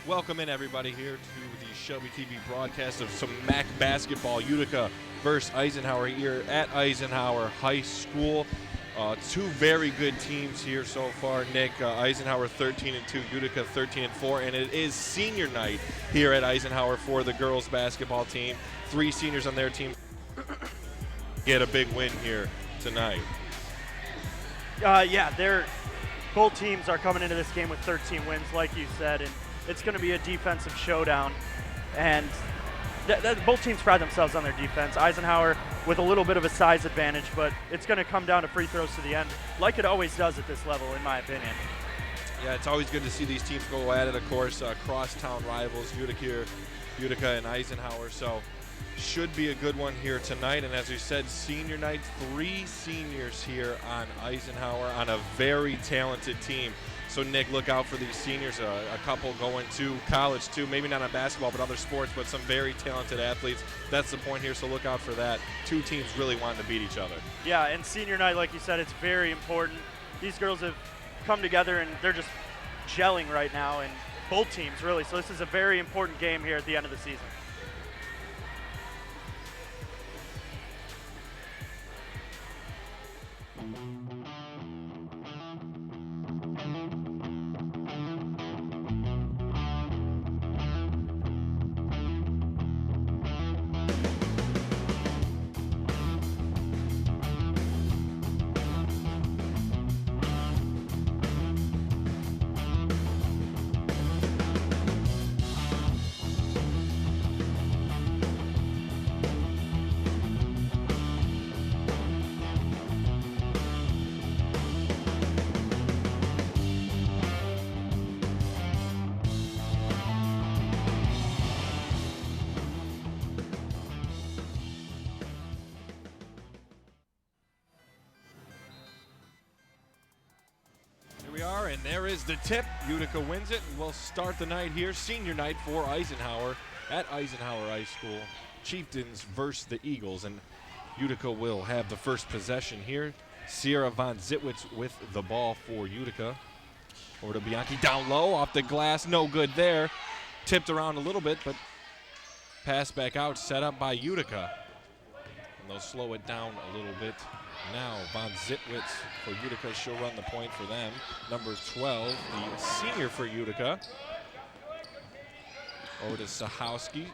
Welcome in, everybody, here to the Shelby TV broadcast of some MAC basketball. Utica versus Eisenhower here at Eisenhower High School. Two very good teams here so far. Nick, Eisenhower 13-2, Utica 13-4, and it is senior night here at Eisenhower for the girls basketball team. 3 seniors on their team get a big win here tonight. Both teams are coming into this game with 13 wins, like you said, and it's going to be a defensive showdown. And both teams pride themselves on their defense. Eisenhower with a little bit of a size advantage, but it's going to come down to free throws to the end, like it always does at this level, in my opinion. Yeah, it's always good to see these teams go at it. Of course, crosstown rivals, Utica and Eisenhower. So should be a good one here tonight. And as we said, senior night, 3 seniors here on Eisenhower on a very talented team. So, Nick, look out for these seniors, a couple going to college, too. Maybe not on basketball, but other sports, but some very talented athletes. That's the point here, so look out for that. 2 teams really wanting to beat each other. Yeah, and senior night, like you said, it's very important. These girls have come together, and they're just gelling right now, and both teams, really. So this is a very important game here at the end of the season. And there is the tip. Utica wins it, and we'll start the night here. Senior night for Eisenhower at Eisenhower High School. Chieftains versus the Eagles, and Utica will have the first possession here. Sierra Von Zitwitz with the ball for Utica. Over to Bianchi, down low, off the glass, no good there. Tipped around a little bit, but pass back out, set up by Utica. And they'll slow it down a little bit. Now Von Zitwitz for Utica, she'll run the point for them. Number 12, the senior for Utica. Over to Sahowski.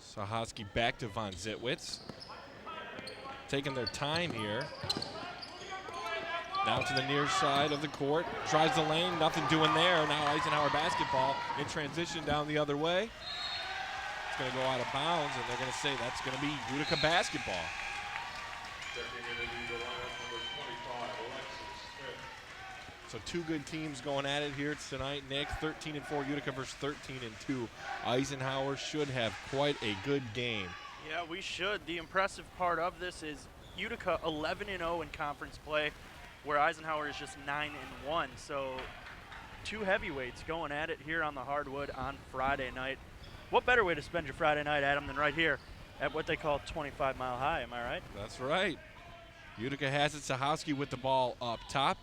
Sahowski back to Von Zitwitz. Taking their time here. Now to the near side of the court. Tries the lane, nothing doing there. Now Eisenhower basketball in transition down the other way. It's going to go out of bounds, and they're going to say that's going to be Utica basketball. So 2 good teams going at it here tonight, Nick. 13-4 Utica versus 13-2. Eisenhower should have quite a good game. Yeah, we should. The impressive part of this is Utica 11-0 in conference play, where Eisenhower is just 9-1. So 2 heavyweights going at it here on the hardwood on Friday night. What better way to spend your Friday night, Adam, than right here at what they call 25 Mile High, am I right? That's right. Utica has it. Sahowski with the ball up top.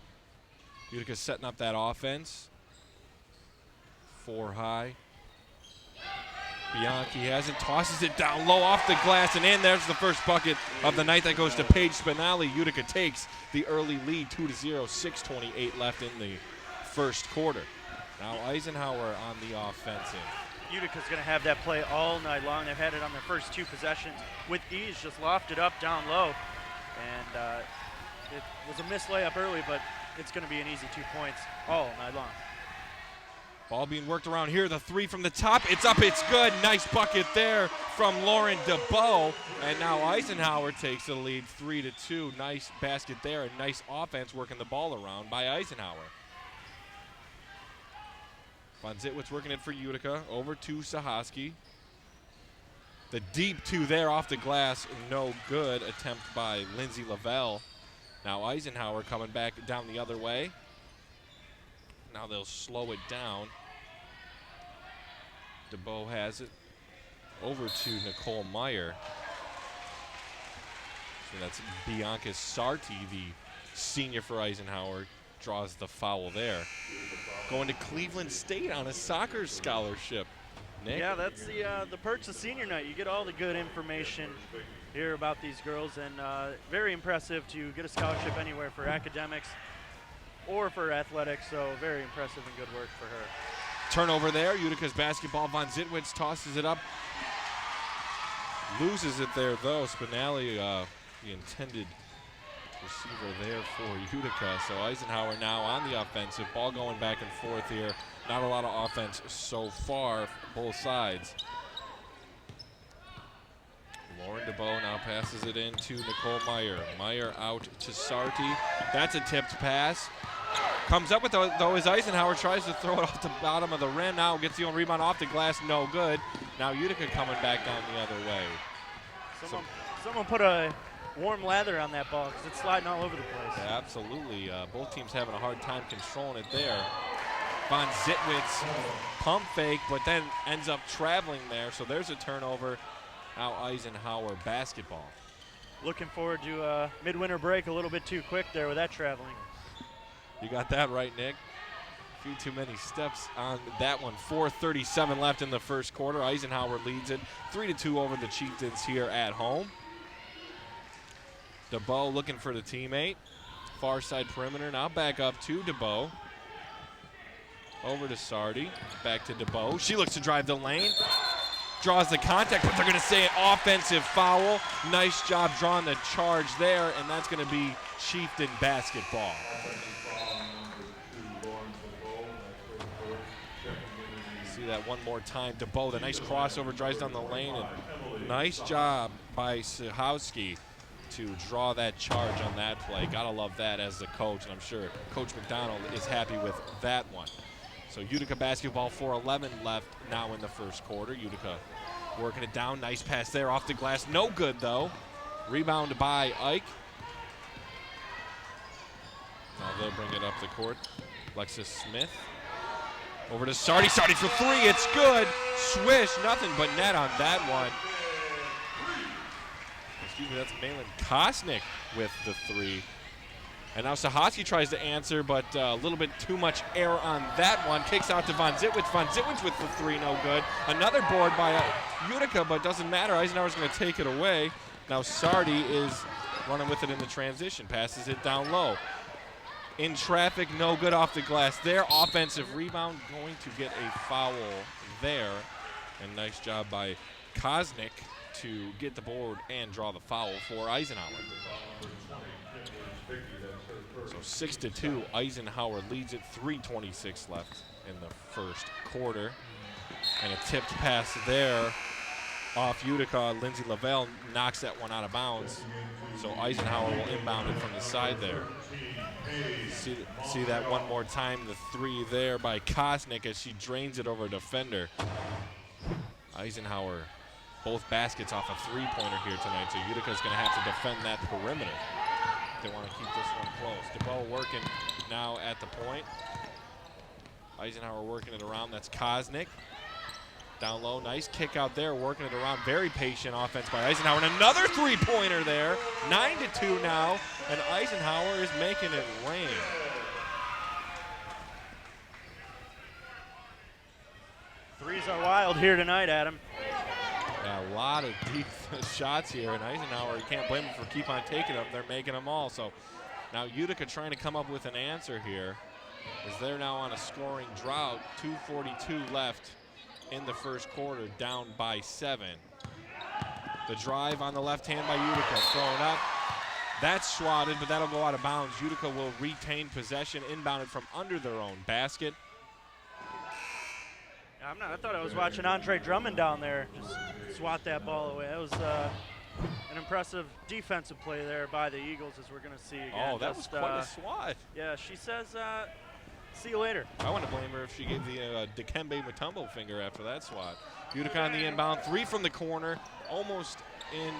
Utica setting up that offense. 4 high. Bianchi has it, tosses it down low off the glass and in. There's the first bucket of the night that goes to Paige Spinelli. Utica takes the early lead, 2-0, 6:28 left in the first quarter. Now Eisenhower on the offensive. Utica's going to have that play all night long. They've had it on their first 2 possessions with ease, just lofted up down low. And it was a missed layup early, but it's going to be an easy 2 points all night long. Ball being worked around here. The 3 from the top. It's up. It's good. Nice bucket there from Lauren DeBow. And now Eisenhower takes the lead 3-2. Nice basket there. A nice offense working the ball around by Eisenhower. Von Zitwitz working it for Utica. Over to Sahowski. The deep 2 there off the glass. No good. Attempt by Lindsay Lavelle. Now Eisenhower coming back down the other way. Now they'll slow it down. DeBow has it. Over to Nicole Meyer. So that's Bianca Sarti, the senior for Eisenhower, draws the foul there. Going to Cleveland State on a soccer scholarship. Nick? Yeah, that's the perks of senior night. You get all the good information here about these girls, and very impressive to get a scholarship anywhere for academics or for athletics, so very impressive and good work for her. Turnover there. Utica's basketball. Von Zitwitz tosses it up. Loses it there, though. Spinelli, the intended receiver there for Utica. So Eisenhower now on the offensive. Ball going back and forth here. Not a lot of offense so far, both sides. Lauren DeBow now passes it in to Nicole Meyer. Meyer out to Sarti. That's a tipped pass. Comes up with it, though, as Eisenhower tries to throw it off the bottom of the rim. Now gets the own rebound off the glass, no good. Now Utica coming back down the other way. Someone put a warm lather on that ball because it's sliding all over the place. Yeah, absolutely. Both teams having a hard time controlling it there. Von Zitwitz pump fake, but then ends up traveling there. So there's a turnover. Now Eisenhower basketball. Looking forward to a midwinter break a little bit too quick there with that traveling. You got that right, Nick. A few too many steps on that one. 4:37 left in the first quarter. Eisenhower leads it 3-2 over the Chieftains here at home. DeBow looking for the teammate. Far side perimeter. Now back up to DeBow. Over to Sardi. Back to DeBow. She looks to drive the lane. Draws the contact, but they're going to say an offensive foul. Nice job drawing the charge there, and that's going to be Chieftain basketball. See that one more time. DeBow, the nice crossover, drives down the lane, and nice job by Sahowski to draw that charge on that play. Gotta love that as the coach, and I'm sure Coach McDonald is happy with that one. So Utica basketball, 4:11 left now in the first quarter. Utica working it down. Nice pass there off the glass. No good, though. Rebound by Ike. Now they'll bring it up the court. Lexus Smith. Over to Sardi. Sardi for three. It's good. Swish. Nothing but net on that one. Excuse me, that's Malin Kosnick with the three. And now Sahowski tries to answer, but a little bit too much air on that one. Kicks out to Von Zitwitz. Von Zitwitz with the three, no good. Another board by Utica, but doesn't matter. Eisenhower's going to take it away. Now Sardi is running with it in the transition. Passes it down low. In traffic, no good off the glass there. Offensive rebound, going to get a foul there. And nice job by Kosnick to get the board and draw the foul for Eisenhower. So 6-2, Eisenhower leads it. 3:26 left in the first quarter. And a tipped pass there off Utica. Lindsay Lavelle knocks that one out of bounds. So Eisenhower will inbound it from the side there. See that one more time, the three there by Kosnick as she drains it over a defender. Eisenhower, both baskets off a three-pointer here tonight, so Utica's going to have to defend that perimeter. They want to keep this one close. DeBow working now at the point. Eisenhower working it around. That's Kosnick. Down low, nice kick out there, working it around. Very patient offense by Eisenhower. And another three-pointer there. 9-2 now, and Eisenhower is making it rain. Threes are wild here tonight, Adam. Yeah, a lot of deep shots here, and Eisenhower, you can't blame them for keep on taking them. They're making them all. So now Utica trying to come up with an answer here, as they're now on a scoring drought. 2:42 left in the first quarter, down by 7. The drive on the left hand by Utica, thrown up. That's swatted, but that'll go out of bounds. Utica will retain possession, inbounded from under their own basket. I thought I was watching Andre Drummond down there just swat that ball away. That was an impressive defensive play there by the Eagles, as we're going to see again. Oh, that was quite a swat. Yeah, she says, see you later. I want to blame her if she gave the Dikembe Mutombo finger after that swat. Utica on the inbound, three from the corner, almost in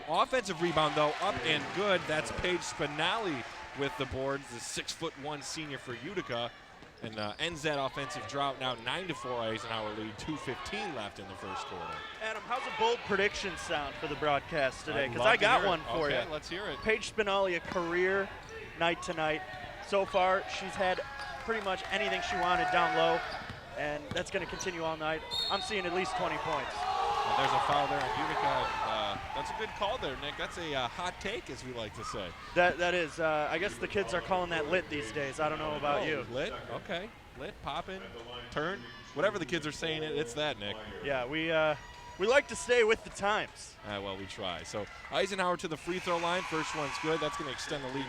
offensive rebound, though, up and good. That's Paige Spinelli with the boards, the 6'1" senior for Utica. And ends that offensive drought now. 9-4 Eisenhower lead. 2:15 left in the first quarter. Adam, how's a bold prediction sound for the broadcast today? Because I got one for you. Okay, let's hear it. Paige Spinelli, a career night tonight. So far, she's had pretty much anything she wanted down low, and that's going to continue all night. I'm seeing at least 20 points. And there's a foul there on Utica. That's a good call there, Nick. That's a hot take, as we like to say. That is. I guess the kids are calling that lit these days. I don't know about you. Lit? Okay. Lit, poppin', turn. Whatever the kids are saying, it's that, Nick. Yeah, we like to stay with the times. Well, we try. So Eisenhower to the free throw line. First one's good. That's going to extend the lead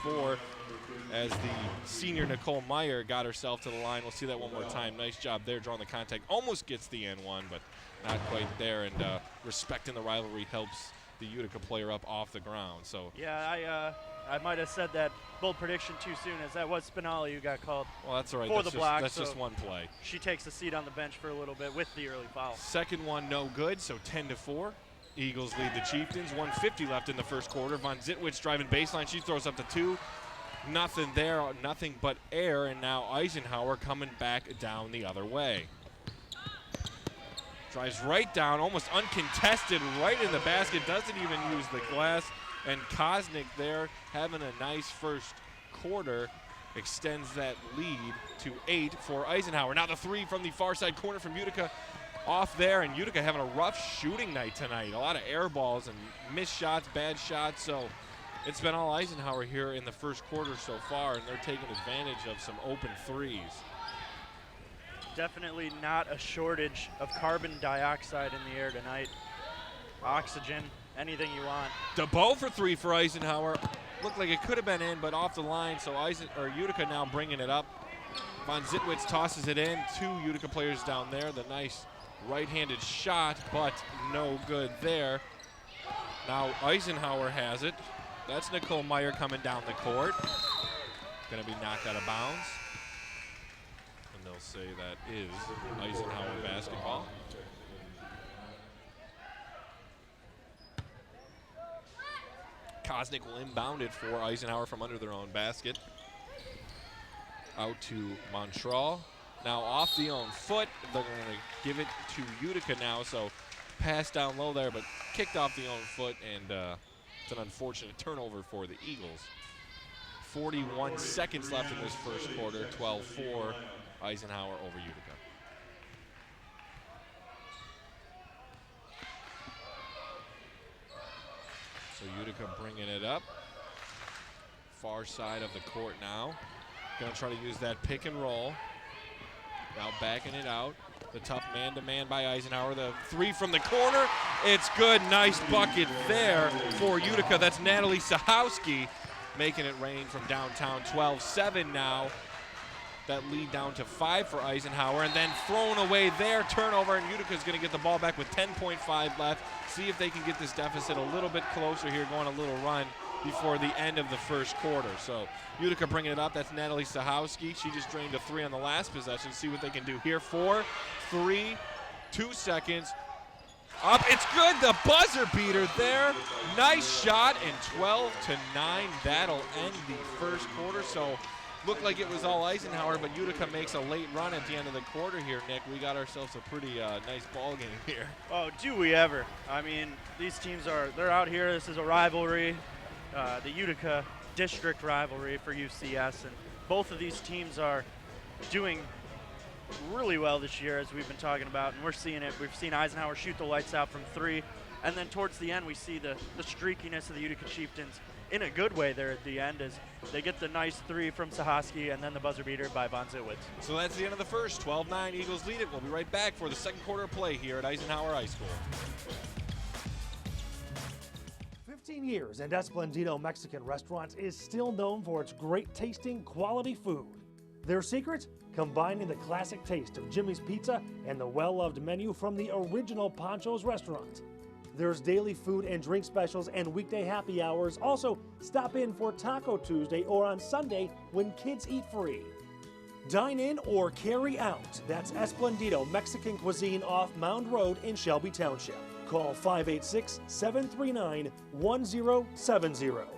10-4 as the senior Nicole Meyer got herself to the line. We'll see that one more time. Nice job there drawing the contact. Almost gets the N1, but not quite there. And respecting the rivalry helps the Utica player up off the ground. So yeah, I might have said that bold prediction too soon, as that was Spinelli who got called. Well, that's all right. For the block. That's so just one play. She takes a seat on the bench for a little bit with the early foul. Second one, no good. So 10-4. Eagles lead the Chieftains. 1:50 left in the first quarter. Von Zitwitz driving baseline. She throws up the 2. Nothing there. Nothing but air. And now Eisenhower coming back down the other way. Drives right down, almost uncontested, right in the basket. Doesn't even use the glass. And Kosnick there having a nice first quarter, extends that lead to 8 for Eisenhower. Now the 3 from the far side corner from Utica off there, and Utica having a rough shooting night tonight. A lot of air balls and missed shots, bad shots. So it's been all Eisenhower here in the first quarter so far, and they're taking advantage of some open threes. Definitely not a shortage of carbon dioxide in the air tonight. Oxygen, anything you want. DeBow for 3 for Eisenhower. Looked like it could have been in, but off the line, so Utica now bringing it up. Von Zitwitz tosses it in. 2 Utica players down there. The nice right-handed shot, but no good there. Now Eisenhower has it. That's Nicole Meyer coming down the court. Going to be knocked out of bounds. And they'll say that is Eisenhower basketball. Kosnick will inbound it for Eisenhower from under their own basket. Out to Montreal. Now off the own foot. They're going to give it to Utica now. So pass down low there, but kicked off the own foot, and it's an unfortunate turnover for the Eagles. 41 seconds left in this first quarter. 12-4 Eisenhower over Utica. So Utica bringing it up. Far side of the court now. Going to try to use that pick and roll. Now backing it out. The tough man-to-man by Eisenhower. The 3 from the corner. It's good. Nice bucket there for Utica. That's Natalie Sahowski making it rain from downtown. 12-7 now. That lead down to 5 for Eisenhower. And then thrown away there. Turnover, and Utica's going to get the ball back with 10.5 left. See if they can get this deficit a little bit closer here, going a little run before the end of the first quarter. So Utica bringing it up. That's Natalie Sahowski. She just drained a 3 on the last possession. See what they can do here. 4, 3, 2 seconds. Up, it's good. The buzzer beater there. Nice shot, and 12-9. That'll end the first quarter. So looked like it was all Eisenhower, but Utica makes a late run at the end of the quarter here, Nick. We got ourselves a pretty nice ball game here. Oh, do we ever. I mean, these teams they're out here. This is a rivalry, the Utica district rivalry for UCS, and both of these teams are doing really well this year, as we've been talking about, and we're seeing it. We've seen Eisenhower shoot the lights out from 3, and then towards the end we see the streakiness of the Utica Chieftains in a good way there at the end, as they get the nice 3 from Sahowski and then the buzzer beater by Von Zitwitz. So that's the end of the first. 12-9, Eagles lead it. We'll be right back for the second quarter of play here at Eisenhower High School. 15 years, and Esplendito Mexican Restaurants is still known for its great tasting, quality food. Their secret? Combining the classic taste of Jimmy's Pizza and the well-loved menu from the original Pancho's restaurant. There's daily food and drink specials and weekday happy hours. Also, stop in for Taco Tuesday or on Sunday when kids eat free. Dine in or carry out. That's Esplendito Mexican Cuisine off Mound Road in Shelby Township. Call 586-739-1070.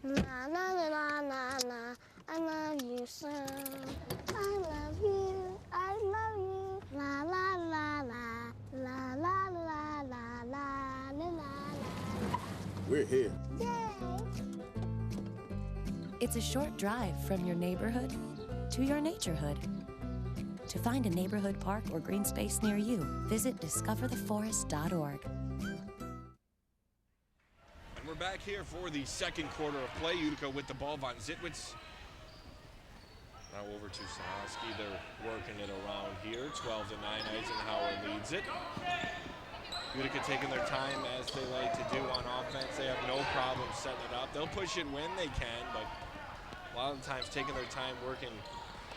Na na na na na na, I love you so. I love you, I love you. La la la la, la la la la la la la la. we're here. Yay! It's a short drive from your neighborhood to your naturehood. To find a neighborhood park or green space near you, visit discovertheforest.org. And we're back here for the second quarter of play. Utica with the ball. Von Zitwitz now over to Sahoski. They're working it around here. 12-9. Eisenhower leads it. Utica taking their time as they like to do on offense. They have no problem setting it up. They'll push it when they can, but a lot of the times taking their time working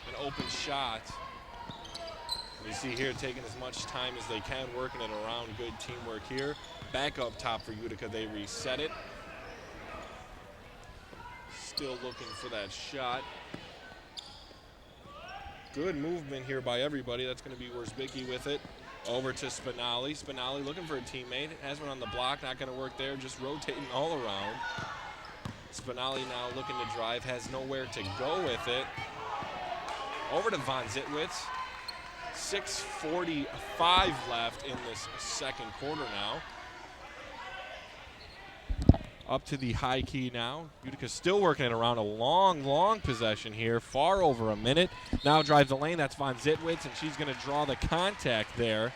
an open shot. You see here taking as much time as they can, working it around. Good teamwork here. Back up top for Utica. They reset it. Still looking for that shot. Good movement here by everybody. That's going to be Worsbicki with it. Over to Spinelli. Spinelli looking for a teammate. Has one on the block. Not going to work there. Just rotating all around. Spinelli now looking to drive. Has nowhere to go with it. Over to Von Zitwitz. 6:45 left in this second quarter now. Up to the high key now. Utica still working it around. A long possession here. Far over a minute. Now drive the lane. That's Von Zitwitz, and she's going to draw the contact there.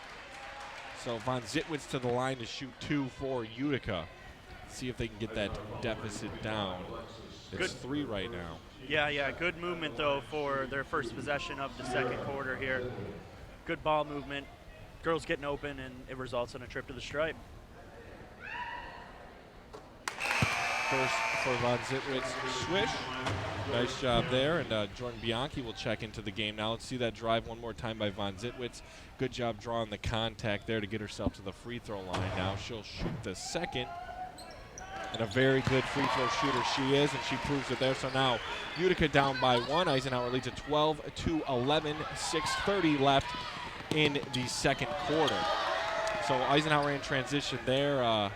So Von Zitwitz to the line to shoot 2 for Utica. See if they can get that deficit down. It's 3 right now. Yeah, good movement, though, for their first possession of the second quarter here. Good ball movement. Girls getting open, and it results in a trip to the stripe. First for Von Zitwitz, swish. Nice job there, and Jordan Bianchi will check into the game now. Let's see that drive one more time by Von Zitwitz. Good job drawing the contact there to get herself to the free throw line. Now she'll shoot the second, and a very good free throw shooter she is, and she proves it there. So now Utica down by 1. Eisenhower leads at 12-11, 6:30 left in the second quarter. So Eisenhower in transition there.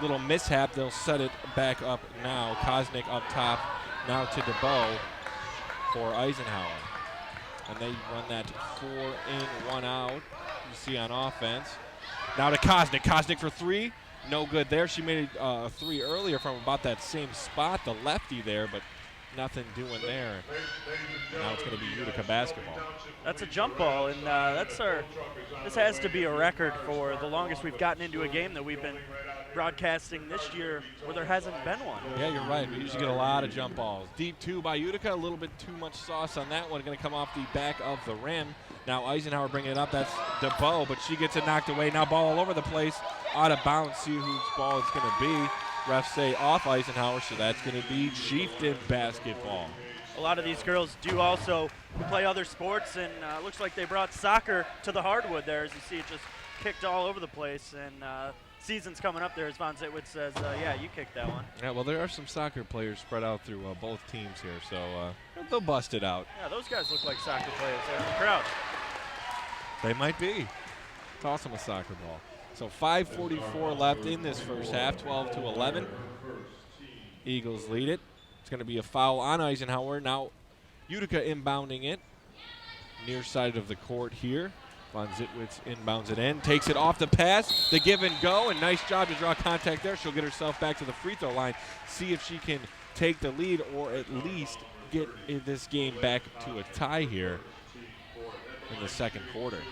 Little mishap. They'll set it back up now. Kosnick up top. Now to DeBow for Eisenhower. And they run that 4 in, 1 out. You see on offense. Now to Kosnick. Kosnick for 3. No good there. She made a 3 earlier from about that same spot, the lefty there, but nothing doing there. Now it's going to be Utica basketball. That's a jump ball, and this has to be a record for the longest we've gotten into a game that we've been broadcasting this year where there hasn't been one. Yeah, you're right. We usually get a lot of jump balls. Deep 2 by Utica. A little bit too much sauce on that one. Going to come off the back of the rim. Now Eisenhower bringing it up. That's DeBow, but she gets it knocked away. Now ball all over the place. Out of bounds. See whose ball it's going to be. Refs say off Eisenhower, so that's going to be Chieftain basketball. A lot of these girls do also play other sports, and looks like they brought soccer to the hardwood there. As you see, it just kicked all over the place, and season's coming up there, as Von Zitwitz says, yeah, you kicked that one. Yeah, well, there are some soccer players spread out through both teams here, so they'll bust it out. Yeah, those guys look like soccer players there in the crowd. They might be. Toss them a soccer ball. So 5:44 left in this first half, 12-11. Eagles lead it. It's going to be a foul on Eisenhower. Now Utica inbounding it. Near side of the court here. Von Zitwitz inbounds it in, takes it off the pass, the give and go, and nice job to draw contact there. She'll get herself back to the free throw line, see if she can take the lead or at least get in this game back to a tie here in the second quarter.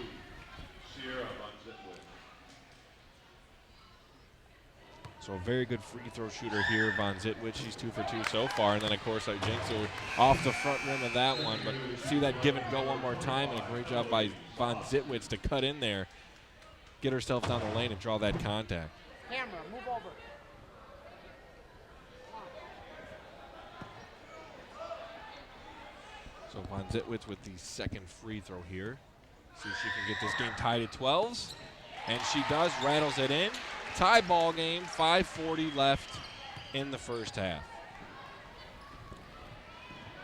So a very good free throw shooter here, Von Zitwitz. She's 2 for 2 so far. And then, of course, I jinxed her off the front rim of that one. But see that give and go one more time. And a great job by Von Zitwitz to cut in there, get herself down the lane, and draw that contact. Camera, move over. So Von Zitwitz with the second free throw here. See if she can get this game tied at 12s. And she does, rattles it in. Tie ball game, 5:40 left in the first half.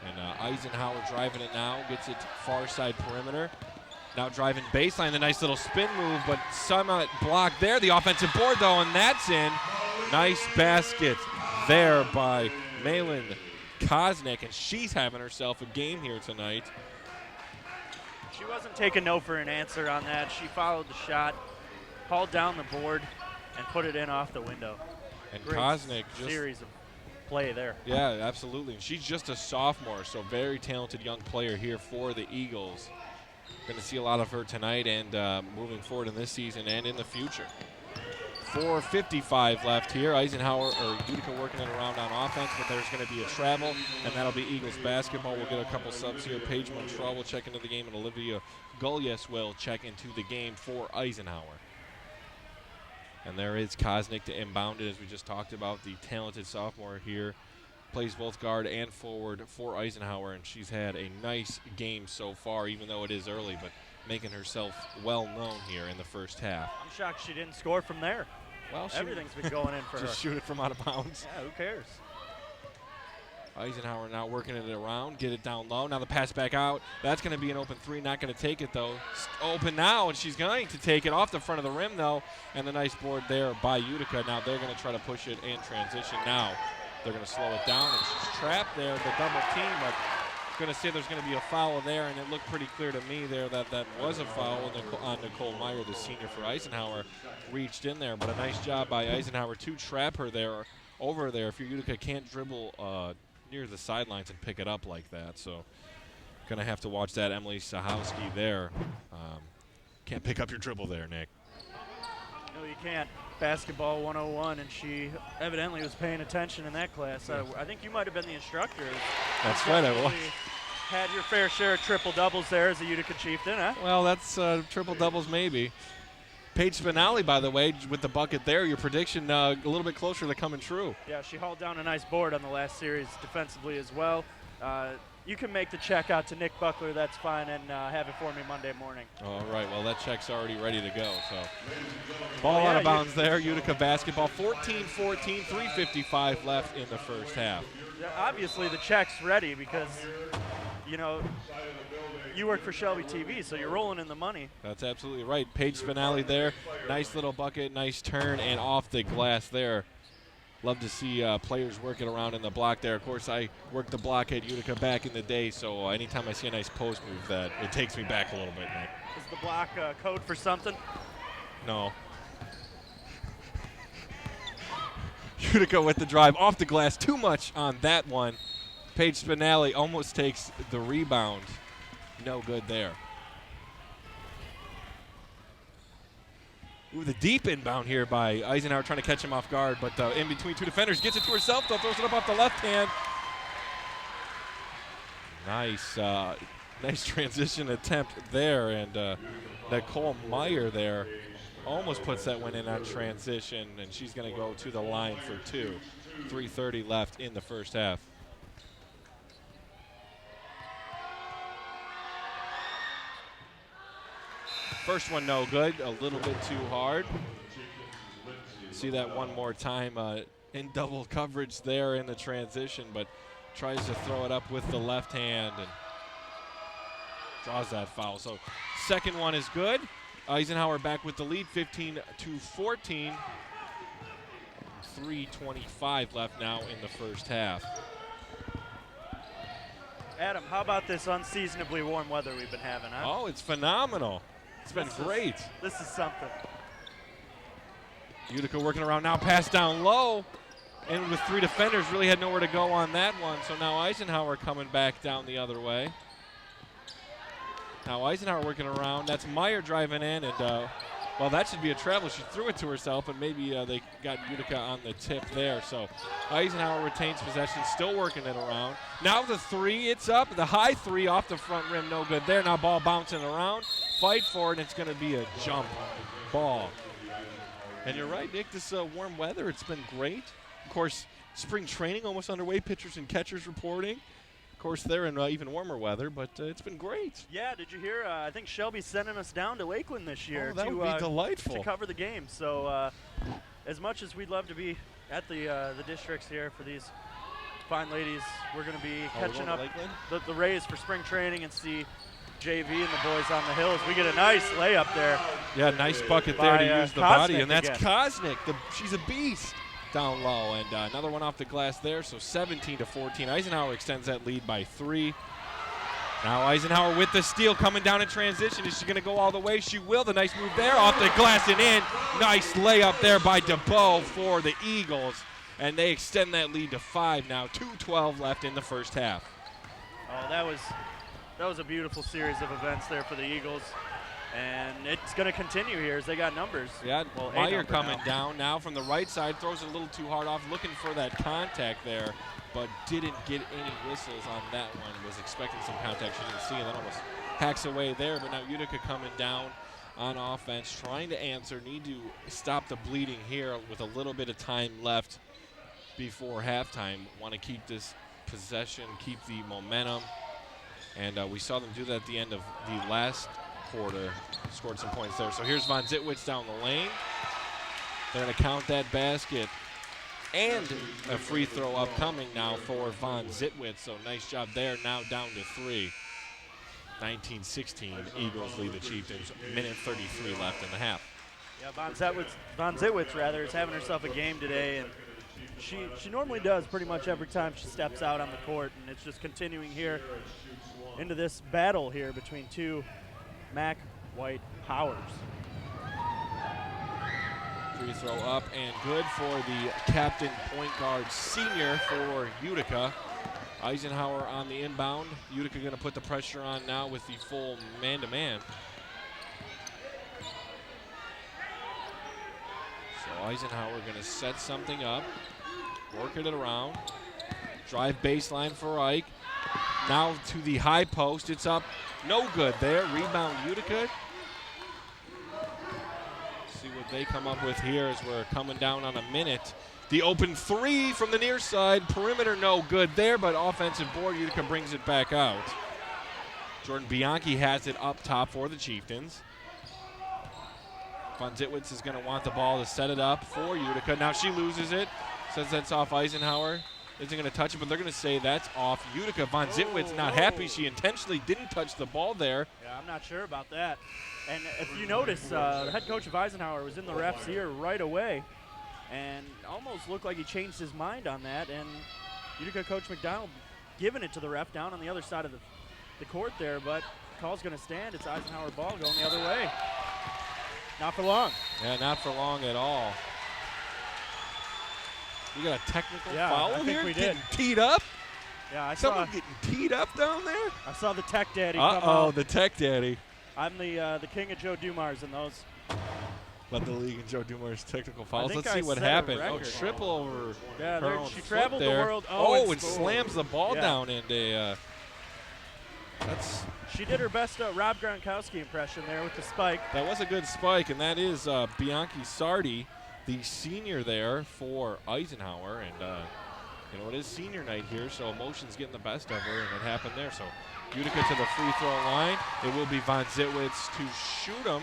And Eisenhower driving it now, gets it far side perimeter. Now driving baseline, the nice little spin move, but somewhat blocked there. The offensive board though, and that's in. Nice basket there by Malin Kosnick, and she's having herself a game here tonight. She wasn't taking no for an answer on that. She followed the shot, hauled down the board, and put it in off the window. And Great Kosnick just series of play there. Yeah, absolutely. And she's just a sophomore, so very talented young player here for the Eagles. Going to see a lot of her tonight and moving forward in this season and in the future. 4:55 left here. Eisenhower or Utica working it around on offense, but there's going to be a travel, and that'll be Eagles basketball. We'll get a couple subs here. Paige Montreal will check into the game, and Olivia Gullies will check into the game for Eisenhower. And there is Kosnick to inbound it, as we just talked about. The talented sophomore here plays both guard and forward for Eisenhower, and she's had a nice game so far, even though it is early, but making herself well known here in the first half. I'm shocked she didn't score from there. Well, Everything's been going in for her. just shoot it from out of bounds. Yeah, who cares? Eisenhower now working it around, get it down low. Now the pass back out. That's going to be an open three. Not going to take it, though. Open now, and she's going to take it off the front of the rim, though. And the nice board there by Utica. Now they're going to try to push it and transition now. They're going to slow it down, and she's trapped there, the double team. But going to say there's going to be a foul there, and it looked pretty clear to me there that that was a foul on Nicole Meyer, the senior for Eisenhower, reached in there. But a nice job by Eisenhower to trap her there, over there. If your Utica can't dribble near the sidelines and pick it up like that. So going to have to watch that. Emily Sahowski there. Can't pick up your dribble there, Nick. No, you can't. Basketball 101, and she evidently was paying attention in that class. I think you might have been the instructor. That's right, I was. Had your fair share of triple doubles there as a Utica Chieftain, huh? Well, that's triple doubles maybe. Paige Spinelli, by the way, with the bucket there. Your prediction a little bit closer to coming true. Yeah, she hauled down a nice board on the last series defensively as well. You can make the check out to Nick Buckler, that's fine, and have it for me Monday morning. All right, well, that check's already ready to go. So, ball out of bounds there, Utica basketball, 14-14, 3:55 left in the first half. Yeah, obviously, the check's ready because, you know, you work for Shelby TV, so you're rolling in the money. That's absolutely right. Paige Spinelli there, nice little bucket, nice turn, and off the glass there. Love to see players working around in the block there. Of course, I worked the block at Utica back in the day, so anytime I see a nice post move, that it takes me back a little bit, Nick. Is the block code for something? No. Utica with the drive off the glass. Too much on that one. Paige Spinelli almost takes the rebound. No good there. Ooh, the deep inbound here by Eisenhower trying to catch him off guard, but in between two defenders, gets it to herself, though, throws it up off the left hand. Nice, nice transition attempt there, and Nicole Meyer there almost puts that one in on transition, and she's going to go to the line for two. 3:30 left in the first half. First one no good, a little bit too hard. See that one more time in double coverage there in the transition, but tries to throw it up with the left hand and draws that foul. So second one is good. Eisenhower back with the lead, 15-14. 3:25 left now in the first half. Adam, how about this unseasonably warm weather we've been having, huh? Oh, it's phenomenal. It's been great. This is something. Utica working around now, pass down low. And with three defenders, really had nowhere to go on that one. So now Eisenhower coming back down the other way. Now Eisenhower working around. That's Meyer driving in. And, well, that should be a travel. She threw it to herself, and maybe they got Utica on the tip there. So Eisenhower retains possession, still working it around. Now the three, it's up. The high three off the front rim, no good there. Now ball bouncing around. Fight for it, and it's going to be a jump ball. And you're right, Nick, this warm weather, it's been great. Of course, spring training almost underway, pitchers and catchers reporting. Of course, they're in even warmer weather, but it's been great. Yeah, did you hear? I think Shelby's sending us down to Lakeland this year that would be delightful to cover the game. So as much as we'd love to be at the districts here for these fine ladies, we're going to be catching up the Rays for spring training and see JV and the boys on the hills. We get a nice layup there. Yeah, nice bucket there to use the Kosnick body, and that's again. Kosnick. She's a beast down low, and another one off the glass there, so 17-14. Eisenhower extends that lead by 3. Now Eisenhower with the steal coming down in transition. Is she going to go all the way? She will. The nice move there off the glass and in. Nice layup there by DeBow for the Eagles. And they extend that lead to 5 now. 2:12 left in the first half. Oh, that was a beautiful series of events there for the Eagles. And it's going to continue here as they got numbers. Yeah, well, Meyer coming down now from the right side. Throws it a little too hard off. Looking for that contact there, but didn't get any whistles on that one. Was expecting some contact she didn't see, and then almost hacks away there. But now Utica coming down on offense, trying to answer. Need to stop the bleeding here with a little bit of time left before halftime. Want to keep this possession, keep the momentum. And we saw them do that at the end of the last quarter. Scored some points there. So here's Von Zitwitz down the lane. They're going to count that basket. And a free throw upcoming now for Von Zitwitz. So nice job there. Now down to 3. 19-16. Eagles lead the Chieftains. Minute 33 left in the half. Yeah, Von Zitwitz is having herself a game today, and she normally does pretty much every time she steps out on the court, and it's just continuing here into this battle here between two MAC White powers. Free throw up and good for the captain point guard senior for Utica. Eisenhower on the inbound. Utica going to put the pressure on now with the full man-to-man. So Eisenhower going to set something up, working it around. Drive baseline for Ike. Now to the high post. It's up. No good there. Rebound Utica. See what they come up with here as we're coming down on a minute. The open 3 from the near side. Perimeter no good there, but offensive board. Utica brings it back out. Jordan Bianchi has it up top for the Chieftains. Von Zitwitz is going to want the ball to set it up for Utica. Now she loses it. Says that's off Eisenhower. Isn't going to touch it, but they're going to say that's off Utica. Von Zitwitz not happy. She intentionally didn't touch the ball there. Yeah, I'm not sure about that. And if you notice, the head coach of Eisenhower was in the ref's ear right away and almost looked like he changed his mind on that. And Utica coach McDonald giving it to the ref down on the other side of the court there, but call's going to stand. It's Eisenhower ball going the other way. Not for long. Yeah, not for long at all. We got a technical foul I think here? we did. Getting teed up? Yeah, I Someone saw. getting teed up down there? I saw the tech daddy come Uh-oh, out. the tech daddy. I'm the king of Joe Dumars in those. Let the league and Joe Dumars technical fouls. think Let's see I what set a happened. Oh, record. triple over Yeah, her own she foot traveled there. the world. Oh, and scored. slams the ball Yeah. down into that's She did her best Rob Gronkowski impression there with the spike. that was a good spike, and that is Bianchi Sardi, the senior there for Eisenhower, and it is senior night here, so emotions getting the best of her, and it happened there. So Utica to the free throw line. It will be Von Zitwitz to shoot them,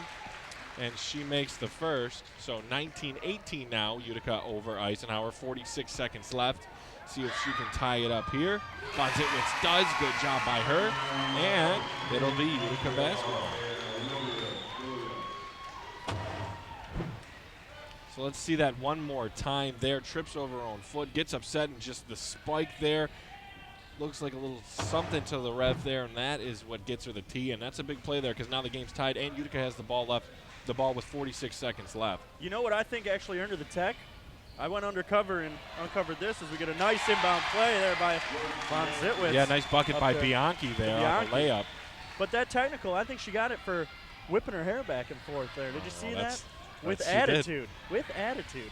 and she makes the first. So 19-18 now, Utica over Eisenhower. 46 seconds left. See if she can tie it up here. Von Zitwitz does. Good job by her, and it'll be Utica basketball. So let's see that one more time there. Trips over her own foot, gets upset, and just the spike there. Looks like a little something to the ref there, and that is what gets her the tee. And that's a big play there because now the game's tied, and Utica has the ball with 46 seconds left. You know what I think actually earned her the tech? I went undercover and uncovered this as we get a nice inbound play there by Von Zitwitz. Yeah, nice bucket by there. Bianchi there on the layup. But that technical, I think she got it for whipping her hair back and forth there. Did you see that? With she did. attitude. With attitude.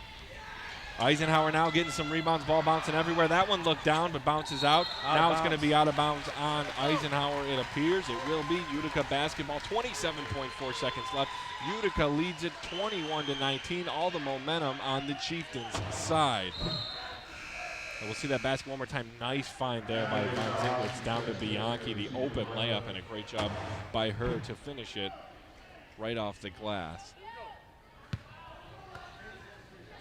Eisenhower now getting some rebounds, ball bouncing everywhere. That one looked down but bounces out. Now it's going to be out of bounds on Eisenhower, it appears. It will be Utica basketball. 27.4 seconds left. Utica leads it 21-19. All the momentum on the Chieftains' side. And we'll see that basket one more time. Nice find there by Von Zitwitz down to Bianchi. The open layup, and a great job by her to finish it right off the glass.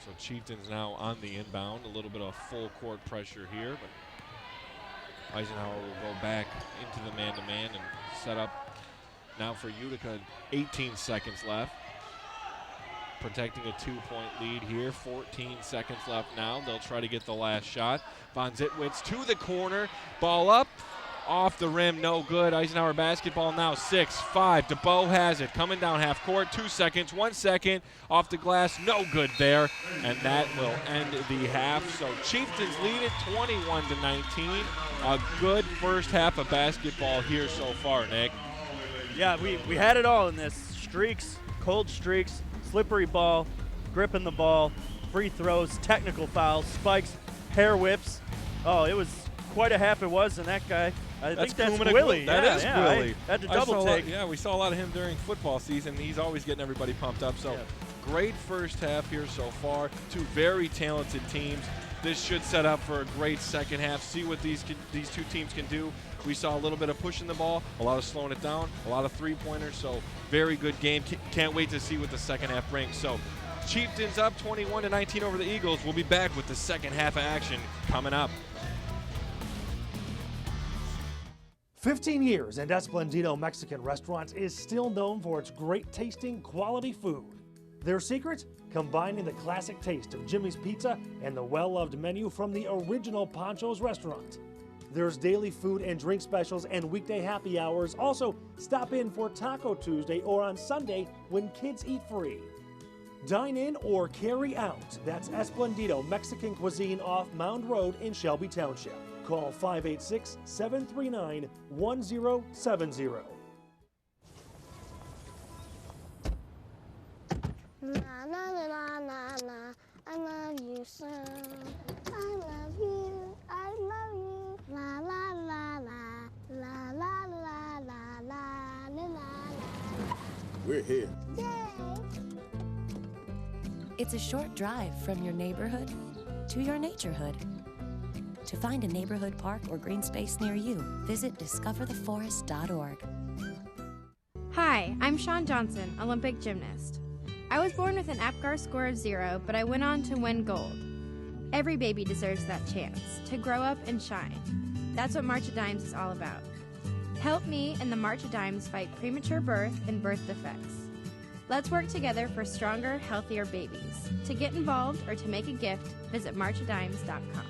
So Chieftains now on the inbound. A little bit of full court pressure here, but Eisenhower will go back into the man-to-man and set up now for Utica. 18 seconds left. Protecting a 2-point lead here. 14 seconds left now. They'll try to get the last shot. Von Zitwitz to the corner. Ball up. off the rim, no good. Eisenhower basketball now 6-5. DeBow has it, coming down half court, 2 seconds, 1 second, off the glass, no good there, and that will end the half. So Chieftains lead it 21-19. A good first half of basketball here so far, Nick. Yeah, we had it all in this. Streaks, cold streaks, slippery ball, gripping the ball, free throws, technical fouls, spikes, hair whips. Oh, it was quite a half it was, and that guy, I think that's Willie. That is Willie. I had to double take. We saw a lot of him during football season. He's always getting everybody pumped up. So great first half here so far. Two very talented teams. This should set up for a great second half. See what these two teams can do. We saw a little bit of pushing the ball, a lot of slowing it down, a lot of three-pointers. So very good game. Can't wait to see what the second half brings. So Chieftains up 21-19 over the Eagles. We'll be back with the second half of action coming up. 15 years and Esplendito Mexican Restaurants is still known for its great tasting, quality food. Their secret? Combining the classic taste of Jimmy's Pizza and the well-loved menu from the original Pancho's restaurant. There's daily food and drink specials and weekday happy hours. Also, stop in for Taco Tuesday or on Sunday when kids eat free. Dine in or carry out. That's Esplendito Mexican Cuisine off Mound Road in Shelby Township. Call 586-739-1070. Na na na na na na, I love you so. I love you, I love you. La la la la, la la la la la la la. We're here. Yay! It's a short drive from your neighborhood to your naturehood. To find a neighborhood park or green space near you, visit discovertheforest.org. Hi, I'm Shawn Johnson, Olympic gymnast. I was born with an APGAR score of 0, but I went on to win gold. Every baby deserves that chance to grow up and shine. That's what March of Dimes is all about. Help me and the March of Dimes fight premature birth and birth defects. Let's work together for stronger, healthier babies. To get involved or to make a gift, visit marchofdimes.com.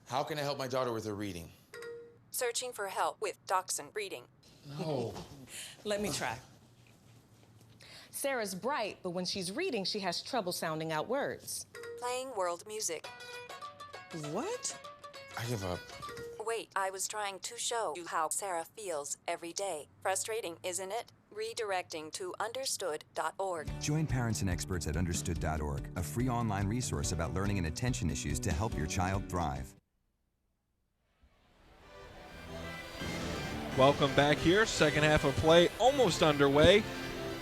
How can I help my daughter with her reading? Searching for help with Dachshund reading. No. Let me try. Sarah's bright, but when she's reading, she has trouble sounding out words. Playing world music. What? I give up. Wait, I was trying to show you how Sarah feels every day. Frustrating, isn't it? Redirecting to understood.org. Join parents and experts at understood.org, a free online resource about learning and attention issues to help your child thrive. Welcome back here. Second half of play almost underway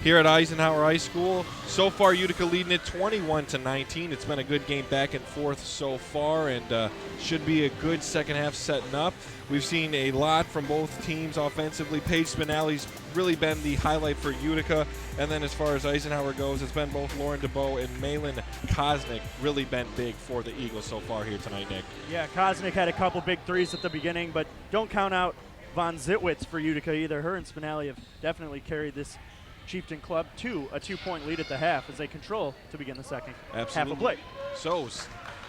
here at Eisenhower High School. So far, Utica leading it 21-19. It's been a good game back and forth so far, and should be a good second half setting up. We've seen a lot from both teams offensively. Paige Spinelli's really been the highlight for Utica. And then as far as Eisenhower goes, it's been both Lauren DeBow and Malin Kosnick really been big for the Eagles so far here tonight, Nick. Yeah, Kosnick had a couple big threes at the beginning, but don't count out Von Zitwitz for Utica either. Her and Spinelli have definitely carried this Chieftain club to a 2-point lead at the half as they control to begin the second half of play. So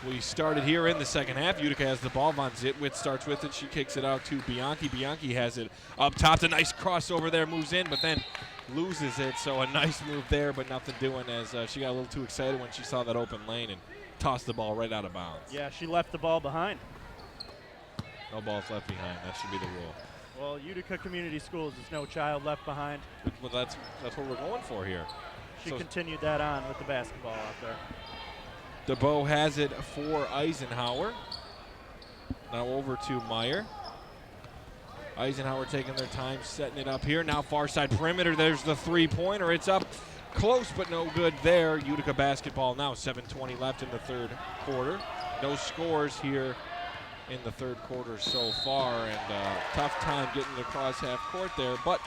we started here in the second half. Utica has the ball. Von Zitwitz starts with it. She kicks it out to Bianchi. Bianchi has it up top. A nice crossover there, moves in, but then loses it. So a nice move there, but nothing doing as she got a little too excited when she saw that open lane and tossed the ball right out of bounds. Yeah, she left the ball behind. No balls left behind. That should be the rule. Well, Utica Community Schools is no child left behind. Well, that's what we're going for here. She continued that on with the basketball out there. DeBow has it for Eisenhower. Now over to Meyer. Eisenhower taking their time, setting it up here. Now far side perimeter. There's the three-pointer. It's up close, but no good there. Utica basketball now. 7:20 left in the third quarter. No scores here in the third quarter so far, and tough time getting across half court there, but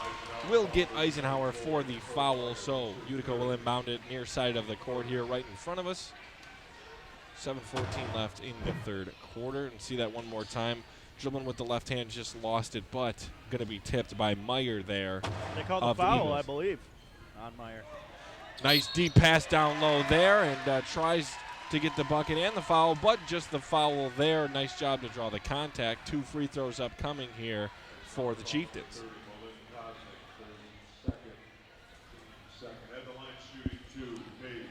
will get Eisenhower for the foul, so Utica will inbound it near side of the court here right in front of us. 7:14 left in the third quarter, and see that one more time. Dribbling with the left hand, just lost it, but going to be tipped by Meyer there. They called the foul, I believe, on Meyer. Nice deep pass down low there, and tries to get the bucket and the foul, but just the foul there. Nice job to draw the contact. 2 free throws upcoming here for the Chieftains.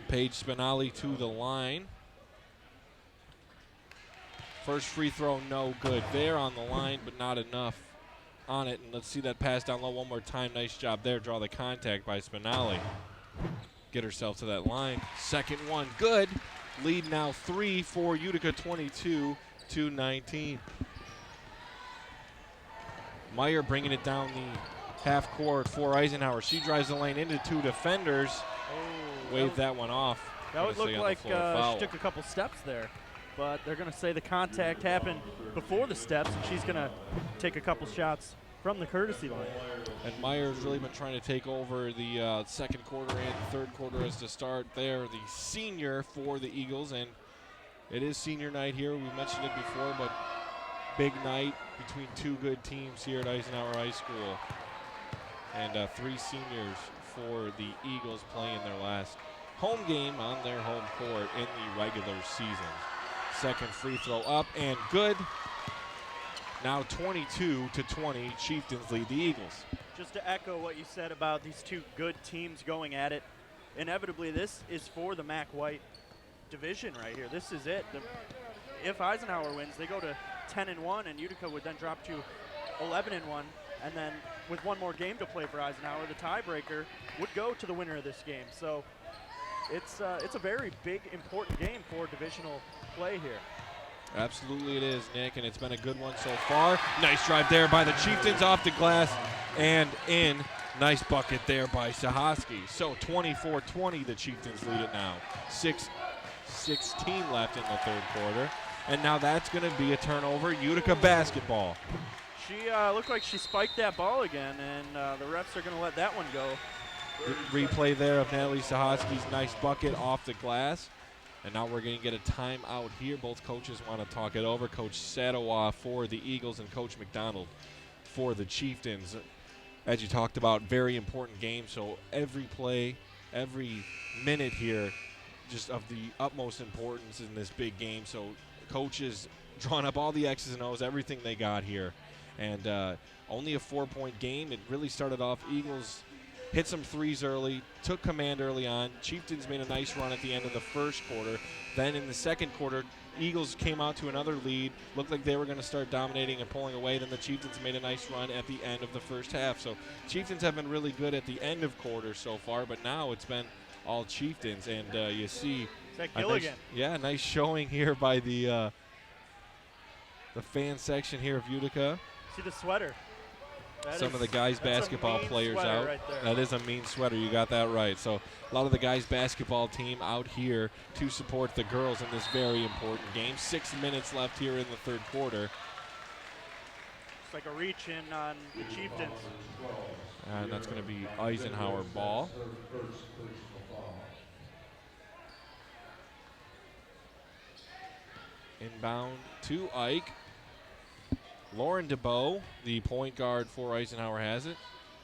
Paige Spinelli to the line. First free throw, no good. There on the line, but not enough on it. And let's see that pass down low one more time. Nice job there. Draw the contact by Spinelli. Get herself to that line. Second one, good. Lead now 3 for Utica, 22-19. Meyer bringing it down the half court for Eisenhower. She drives the lane into 2 defenders. Waved that one off. That would look like she took a couple steps there. But they're going to say the contact happened before the steps, and she's going to take a couple shots from the courtesy line. And Meyer's really been trying to take over the second quarter and third quarter as to start there. The senior for the Eagles, and it is senior night here. We mentioned it before, but big night between 2 good teams here at Eisenhower High School. And 3 seniors for the Eagles playing their last home game on their home court in the regular season. Second free throw up and good. Now 22-20, Chieftains lead the Eagles. Just to echo what you said about these 2 good teams going at it, inevitably this is for the Mac White division right here. This is it. If Eisenhower wins, they go to 10-1, and Utica would then drop to 11-1, and then with one more game to play for Eisenhower, the tiebreaker would go to the winner of this game. So it's a very big, important game for divisional play here. Absolutely it is, Nick, and it's been a good one so far. Nice drive there by the Chieftains off the glass and in. Nice bucket there by Sahoski. So 24-20, the Chieftains lead it now. 6:16 left in the third quarter. And now that's going to be a turnover, Utica basketball. She looked like she spiked that ball again, and the refs are going to let that one go. Replay there of Natalie Sahoski's nice bucket off the glass. And now we're going to get a timeout here. Both coaches want to talk it over. Coach Sadowa for the Eagles and Coach McDonald for the Chieftains. As you talked about, very important game. So every play, every minute here, just of the utmost importance in this big game. So coaches drawing up all the X's and O's, everything they got here. And only a 4-point game. It really started off Eagles hit some threes early, took command early on. Chieftains made a nice run at the end of the first quarter. Then in the second quarter, Eagles came out to another lead. Looked like they were going to start dominating and pulling away. Then the Chieftains made a nice run at the end of the first half. So Chieftains have been really good at the end of quarters so far, but now it's been all Chieftains. And you see Is that Gilligan? Nice showing here by the fan section here of Utica. See the sweater. Some of the guys' basketball players out. Right there. That is a mean sweater. You got that right. So a lot of the guys' basketball team out here to support the girls in this very important game. 6 minutes left here in the third quarter. It's like a reach in on the Chieftains. And that's going to be Eisenhower ball. Inbound to Ike. Lauren DeBow, the point guard for Eisenhower, has it.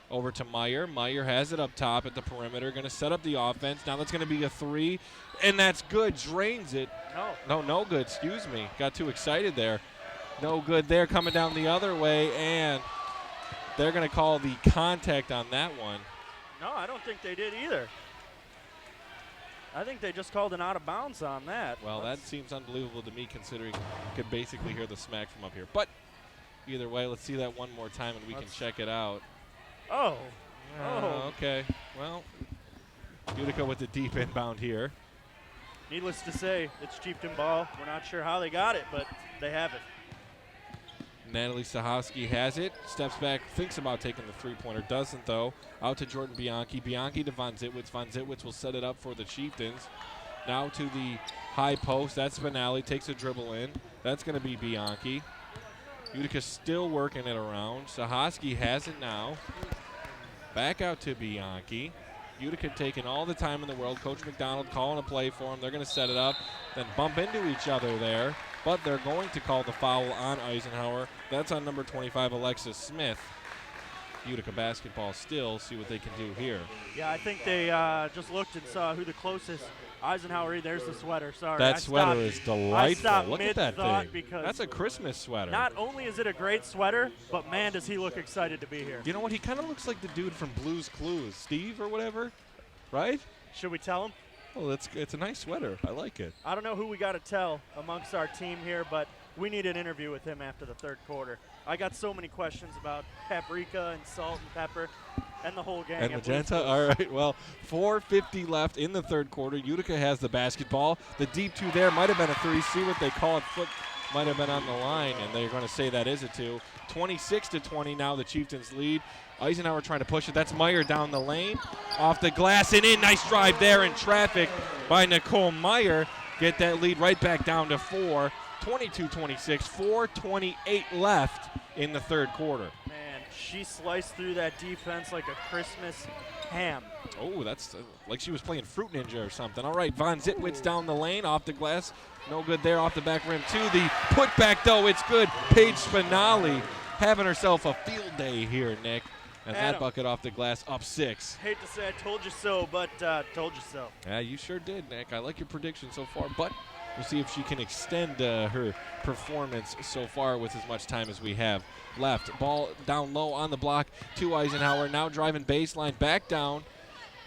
Over to Meyer. Meyer has it up top at the perimeter. Going to set up the offense. Now that's going to be a 3. And that's good. Drains it. No good. Excuse me. Got too excited there. No good there. Coming down the other way. And they're going to call the contact on that one. No, I don't think they did either. I think they just called an out of bounds on that. Well, that seems unbelievable to me considering you could basically hear the smack from up here. But either way, let's see that one more time and we can check it out. Oh. Okay. Well, Utica with the deep inbound here. Needless to say, it's Chieftain ball. We're not sure how they got it, but they have it. Natalie Sahoski has it. Steps back, thinks about taking the three-pointer. Doesn't, though. Out to Jordan Bianchi. Bianchi to Von Zitwitz. Von Zitwitz will set it up for the Chieftains. Now to the high post. That's Spinelli. Takes a dribble in. That's going to be Bianchi. Utica still working it around. Sahoski has it now. Back out to Bianchi. Utica taking all the time in the world. Coach McDonald calling a play for him. They're going to set it up, then bump into each other there. But they're going to call the foul on Eisenhower. That's on number 25, Alexis Smith. Utica basketball still. See what they can do here. Yeah, I think they just looked and saw who the closest Eisenhower, there's the sweater. Sorry. That sweater is delightful. Look at that thing. Because that's a Christmas sweater. Not only is it a great sweater, but man, does he look excited to be here. You know what? He kind of looks like the dude from Blue's Clues, Steve or whatever, right? Should we tell him? Well, it's a nice sweater. I like it. I don't know who we got to tell amongst our team here, but we need an interview with him after the third quarter. I got so many questions about paprika and salt and pepper and the whole gang. And magenta. All right. Well, 4:50 left in the third quarter. Utica has the basketball. The deep two there might have been a three. See what they call it. Foot might have been on the line, and they're going to say that is a two. 26-20 now. The Chieftains lead. Eisenhower trying to push it. That's Meyer down the lane. Off the glass and in. Nice drive there in traffic by Nicole Meyer. Get that lead right back down to 4. 22-26. 4:28 left in the third quarter. Man, she sliced through that defense like a Christmas ham. Oh, that's like she was playing Fruit Ninja or something. All right, Von Zitwitz down the lane. Off the glass. No good there. Off the back rim, too. The putback, though, it's good. Paige Spinelli having herself a field day here, Nick. And Adam, that bucket off the glass, up 6. Hate to say I told you so, but told you so. Yeah, you sure did, Nick. I like your prediction so far, but we'll see if she can extend her performance so far with as much time as we have left. Ball down low on the block to Eisenhower. Now driving baseline, back down.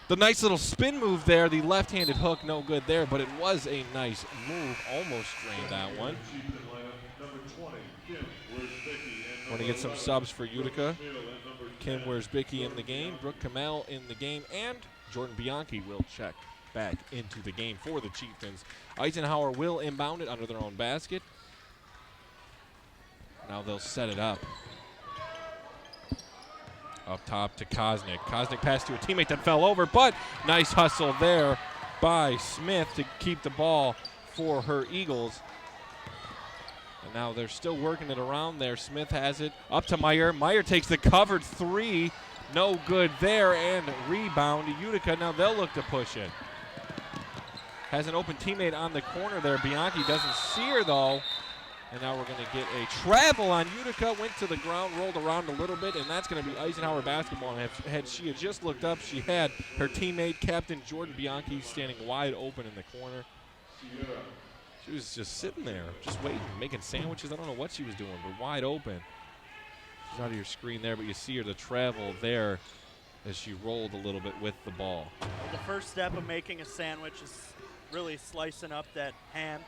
The nice little spin move there, the left-handed hook, no good there, but it was a nice move. Almost drained that one. Want to get some subs for Utica. Kim Wersbicki in the game, Brooke Kamel in the game, and Jordan Bianchi will check back into the game for the Chieftains. Eisenhower will inbound it under their own basket. Now they'll set it up. Up top to Kosnick. Kosnick passed to a teammate that fell over, but nice hustle there by Smith to keep the ball for her Eagles. And now they're still working it around there. Smith has it up to Meyer. Meyer takes the covered 3. No good there, and rebound to Utica. Now they'll look to push it. Has an open teammate on the corner there. Bianchi doesn't see her, though. And now we're going to get a travel on Utica. Went to the ground, rolled around a little bit, and that's going to be Eisenhower basketball. And had she just looked up, she had her teammate, Captain Jordan Bianchi, standing wide open in the corner. She was just sitting there, just waiting, making sandwiches. I don't know what she was doing, but wide open. She's out of your screen there, but you see her to travel there as she rolled a little bit with the ball. The first step of making a sandwich is really slicing up that ham,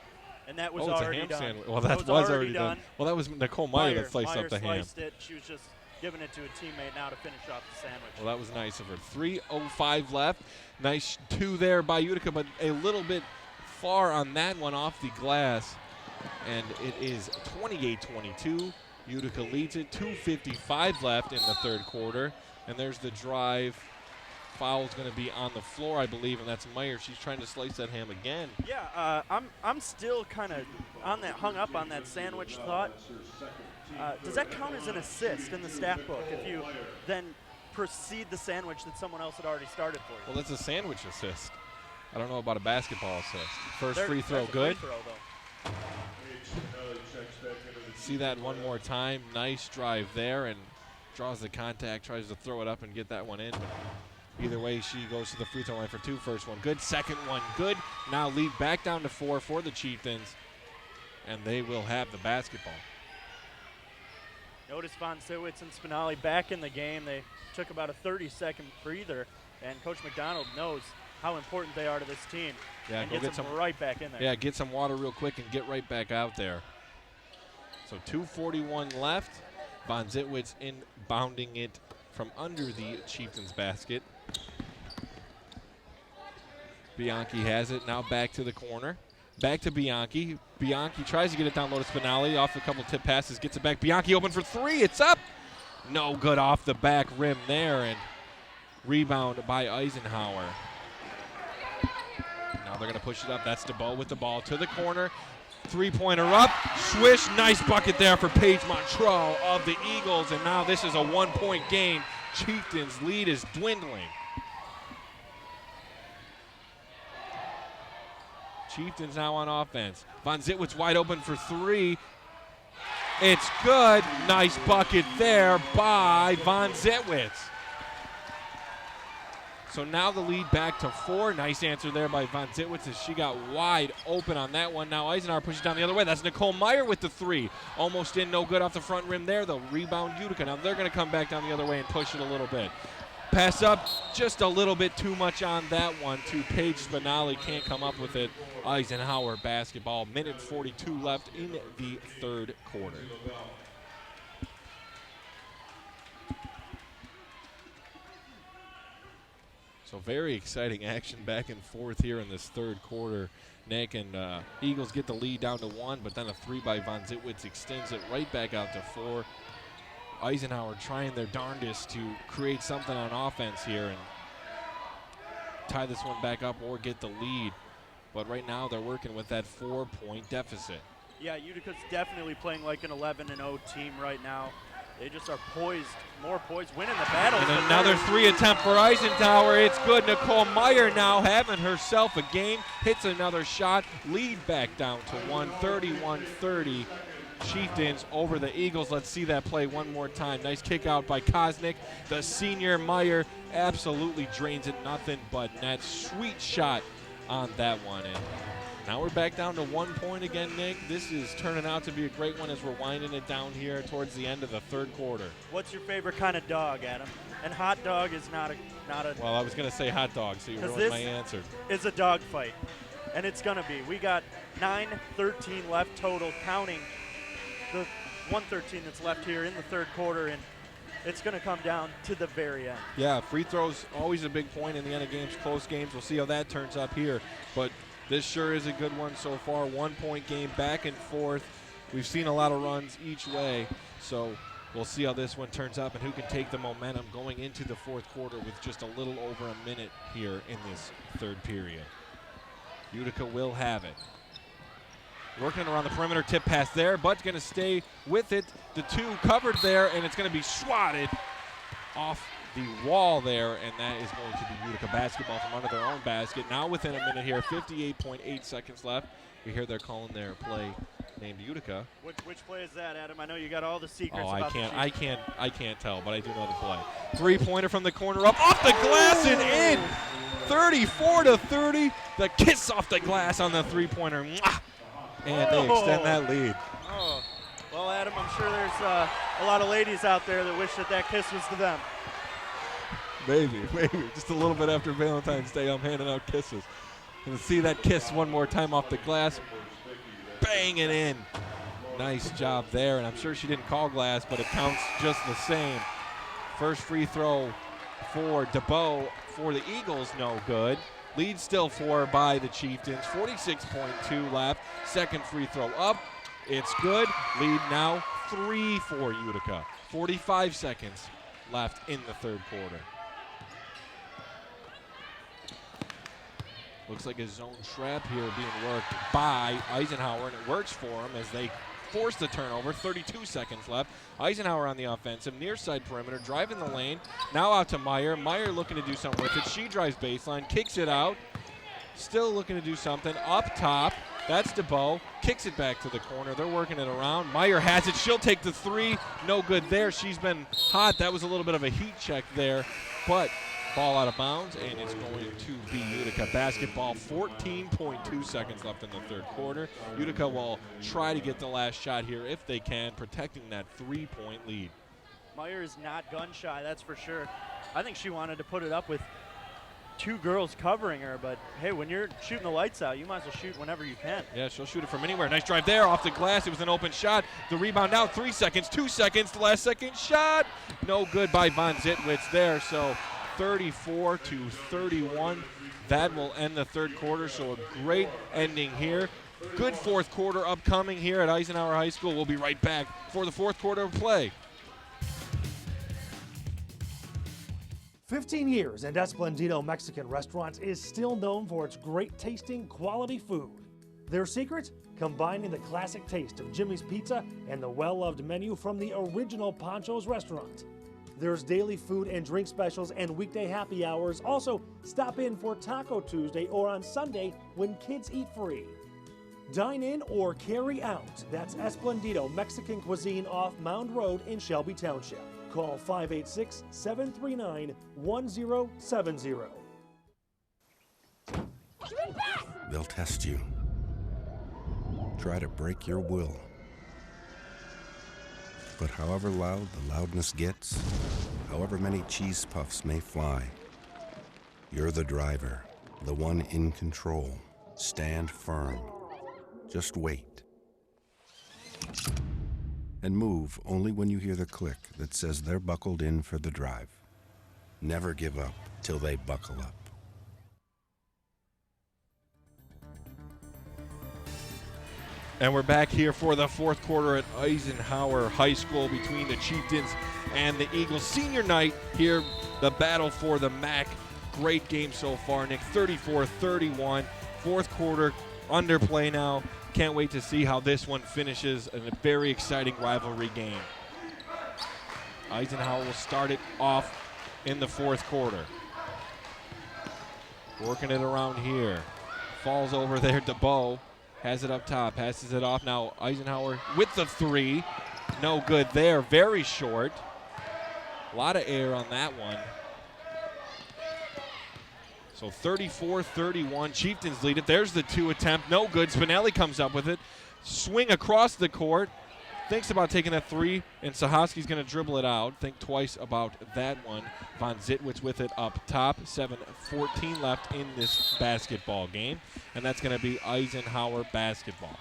and that was already ham done. Sandwich. Well, that was already done. Well, that was Nicole Meyer that sliced up the ham. Meyer sliced it. She was just giving it to a teammate now to finish off the sandwich. Well, that was nice of her. 3:05 left. Nice 2 there by Utica, but a little bit far on that one off the glass. And it is 28-22. Utica leads it. 2:55 left in the third quarter. And there's the drive. Foul's going to be on the floor, I believe, and that's Meyer. She's trying to slice that ham again. Yeah, I'm still kind of on that, hung up on that sandwich thought. Does that count as an assist in the stat book if you then proceed the sandwich that someone else had already started for you? Well, that's a sandwich assist. I don't know about a basketball assist. First free throw, good. Free throw, See that one more time. Nice drive there and draws the contact, tries to throw it up and get that one in. But either way, she goes to the free throw line for 2. First one good, second one good. Now lead back down to 4 for the Chieftains, and they will have the basketball. Notice Von Zitwitz and Spinelli back in the game. They took about a 30-second breather, and Coach McDonald knows how important they are to this team. Yeah, and go gets them right back in there. Yeah, get some water real quick and get right back out there. So 2:41 left. Von Zitwitz inbounding it from under the Chieftains basket. Bianchi has it. Now back to the corner. Back to Bianchi. Bianchi tries to get it down low to Spinelli. Off a couple tip passes. Gets it back. Bianchi open for 3. It's up. No good off the back rim there. And rebound by Eisenhower. Now they're going to push it up. That's DeBow with the ball to the corner. 3-pointer up. Swish. Nice bucket there for Paige Montreux of the Eagles. And now this is a 1-point game. Chieftains' lead is dwindling. Chieftains now on offense. Von Zitwitz wide open for 3. It's good. Nice bucket there by Von Zitwitz. So now the lead back to 4. Nice answer there by Von Zitwitz as she got wide open on that one. Now Eisenhower pushes down the other way. That's Nicole Meyer with the 3. Almost in, no good off the front rim there. They'll rebound Utica. Now they're going to come back down the other way and push it a little bit. Pass up, just a little bit too much on that one to Paige Spinelli. Can't come up with it. Eisenhower basketball. Minute 42 left in the third quarter. So very exciting action back and forth here in this third quarter. Nick, and Eagles get the lead down to 1, but then a 3 by Von Zitwitz extends it right back out to 4. Eisenhower trying their darndest to create something on offense here and tie this one back up or get the lead. But right now they're working with that 4-point deficit. Yeah, Utica's definitely playing like an 11-0 team right now. They just are poised, more poised, winning the battle. And another 3 attempt for Eisenhower. It's good. Nicole Meyer now having herself a game. Hits another shot. Lead back down to 1, 31-30. Chieftains over the Eagles. Let's see that play one more time. Nice kick out by Kosnick. The senior Meyer absolutely drains it. Nothing but net. Sweet shot on that one. And now we're back down to 1 point again, Nick. This is turning out to be a great one as we're winding it down here towards the end of the third quarter. What's your favorite kind of dog, Adam? And hot dog is not a. Well, I was going to say hot dog, so you ruined my answer. It's a dog fight, and it's going to be. We got 9:13 left total, counting the 1:13 that's left here in the third quarter, and it's going to come down to the very end. Yeah, free throws always a big point in the end of games, close games. We'll see how that turns up here, but this sure is a good one so far. 1 point game back and forth. We've seen a lot of runs each way, so we'll see how this one turns up and who can take the momentum going into the fourth quarter with just a little over a minute here in this third period. Utica will have it. Working around the perimeter, tip pass there, but going to stay with it. The 2 covered there, and it's going to be swatted off the wall there, and that is going to be Utica basketball from under their own basket. Now within a minute here, 58.8 seconds left. You hear they're calling their play named Utica. Which play is that, Adam? I know you got all the secrets. Oh, about I can't tell, but I do know the play. 3-pointer from the corner, up off the glass and in. 34-30. The kiss off the glass on the 3-pointer. And they extend that lead. Oh. Well, Adam, I'm sure there's a lot of ladies out there that wish that kiss was to them. Maybe. Just a little bit after Valentine's Day, I'm handing out kisses. And see that kiss one more time off the glass. Bang it in. Nice job there. And I'm sure she didn't call glass, but it counts just the same. First free throw for DeBow for the Eagles, no good. Lead still 4 by the Chieftains. 46.2 left. Second free throw up. It's good. Lead now 3 for Utica. 45 seconds left in the third quarter. Looks like a zone trap here being worked by Eisenhower, and it works for him as they force the turnover. 32 seconds left. Eisenhower on the offensive, near side perimeter, driving the lane. Now out to Meyer. Meyer looking to do something with it. She drives baseline, kicks it out. Still looking to do something. Up top, that's DeBow. Kicks it back to the corner. They're working it around. Meyer has it. She'll take the 3. No good there. She's been hot. That was a little bit of a heat check there, but ball out of bounds, and it's going to be Utica basketball. 14.2 seconds left in the third quarter. Utica will try to get the last shot here if they can, protecting that 3-point lead. Meyer is not gun shy, that's for sure. I think she wanted to put it up with 2 girls covering her, but hey, when you're shooting the lights out, you might as well shoot whenever you can. Yeah, she'll shoot it from anywhere. Nice drive there off the glass. It was an open shot. The rebound now, 3 seconds, 2 seconds. The last second shot. No good by Von Zitwitz there, so 34-31. That will end the third quarter, so a great ending here. Good fourth quarter upcoming here at Eisenhower High School. We'll be right back for the fourth quarter of play. 15 years and Esplendito Mexican Restaurants is still known for its great tasting quality food. Their secret? Combining the classic taste of Jimmy's Pizza and the well-loved menu from the original Pancho's restaurant. There's daily food and drink specials and weekday happy hours. Also, stop in for Taco Tuesday or on Sunday when kids eat free. Dine in or carry out. That's Esplendito Mexican Cuisine off Mound Road in Shelby Township. Call 586-739-1070. They'll test you. Try to break your will. But however loud the loudness gets, however many cheese puffs may fly, you're the driver, the one in control. Stand firm. Just wait. And move only when you hear the click that says they're buckled in for the drive. Never give up till they buckle up. And we're back here for the fourth quarter at Eisenhower High School between the Chieftains and the Eagles. Senior night here, the battle for the MAC. Great game so far, Nick. 34-31. Fourth quarter underplay now. Can't wait to see how this one finishes in a very exciting rivalry game. Eisenhower will start it off in the fourth quarter. Working it around here. Falls over there to Bo. Has it up top, passes it off. Now Eisenhower with the three. No good there, very short. A lot of air on that one. So 34-31, Chieftains lead it. There's the two attempt, no good. Spinelli comes up with it. Swing across the court. Thinks about taking that three, and Sahaski's going to dribble it out. Think twice about that one. Von Zitwitz with it up top. 7:14 left in this basketball game, and that's going to be Eisenhower basketball.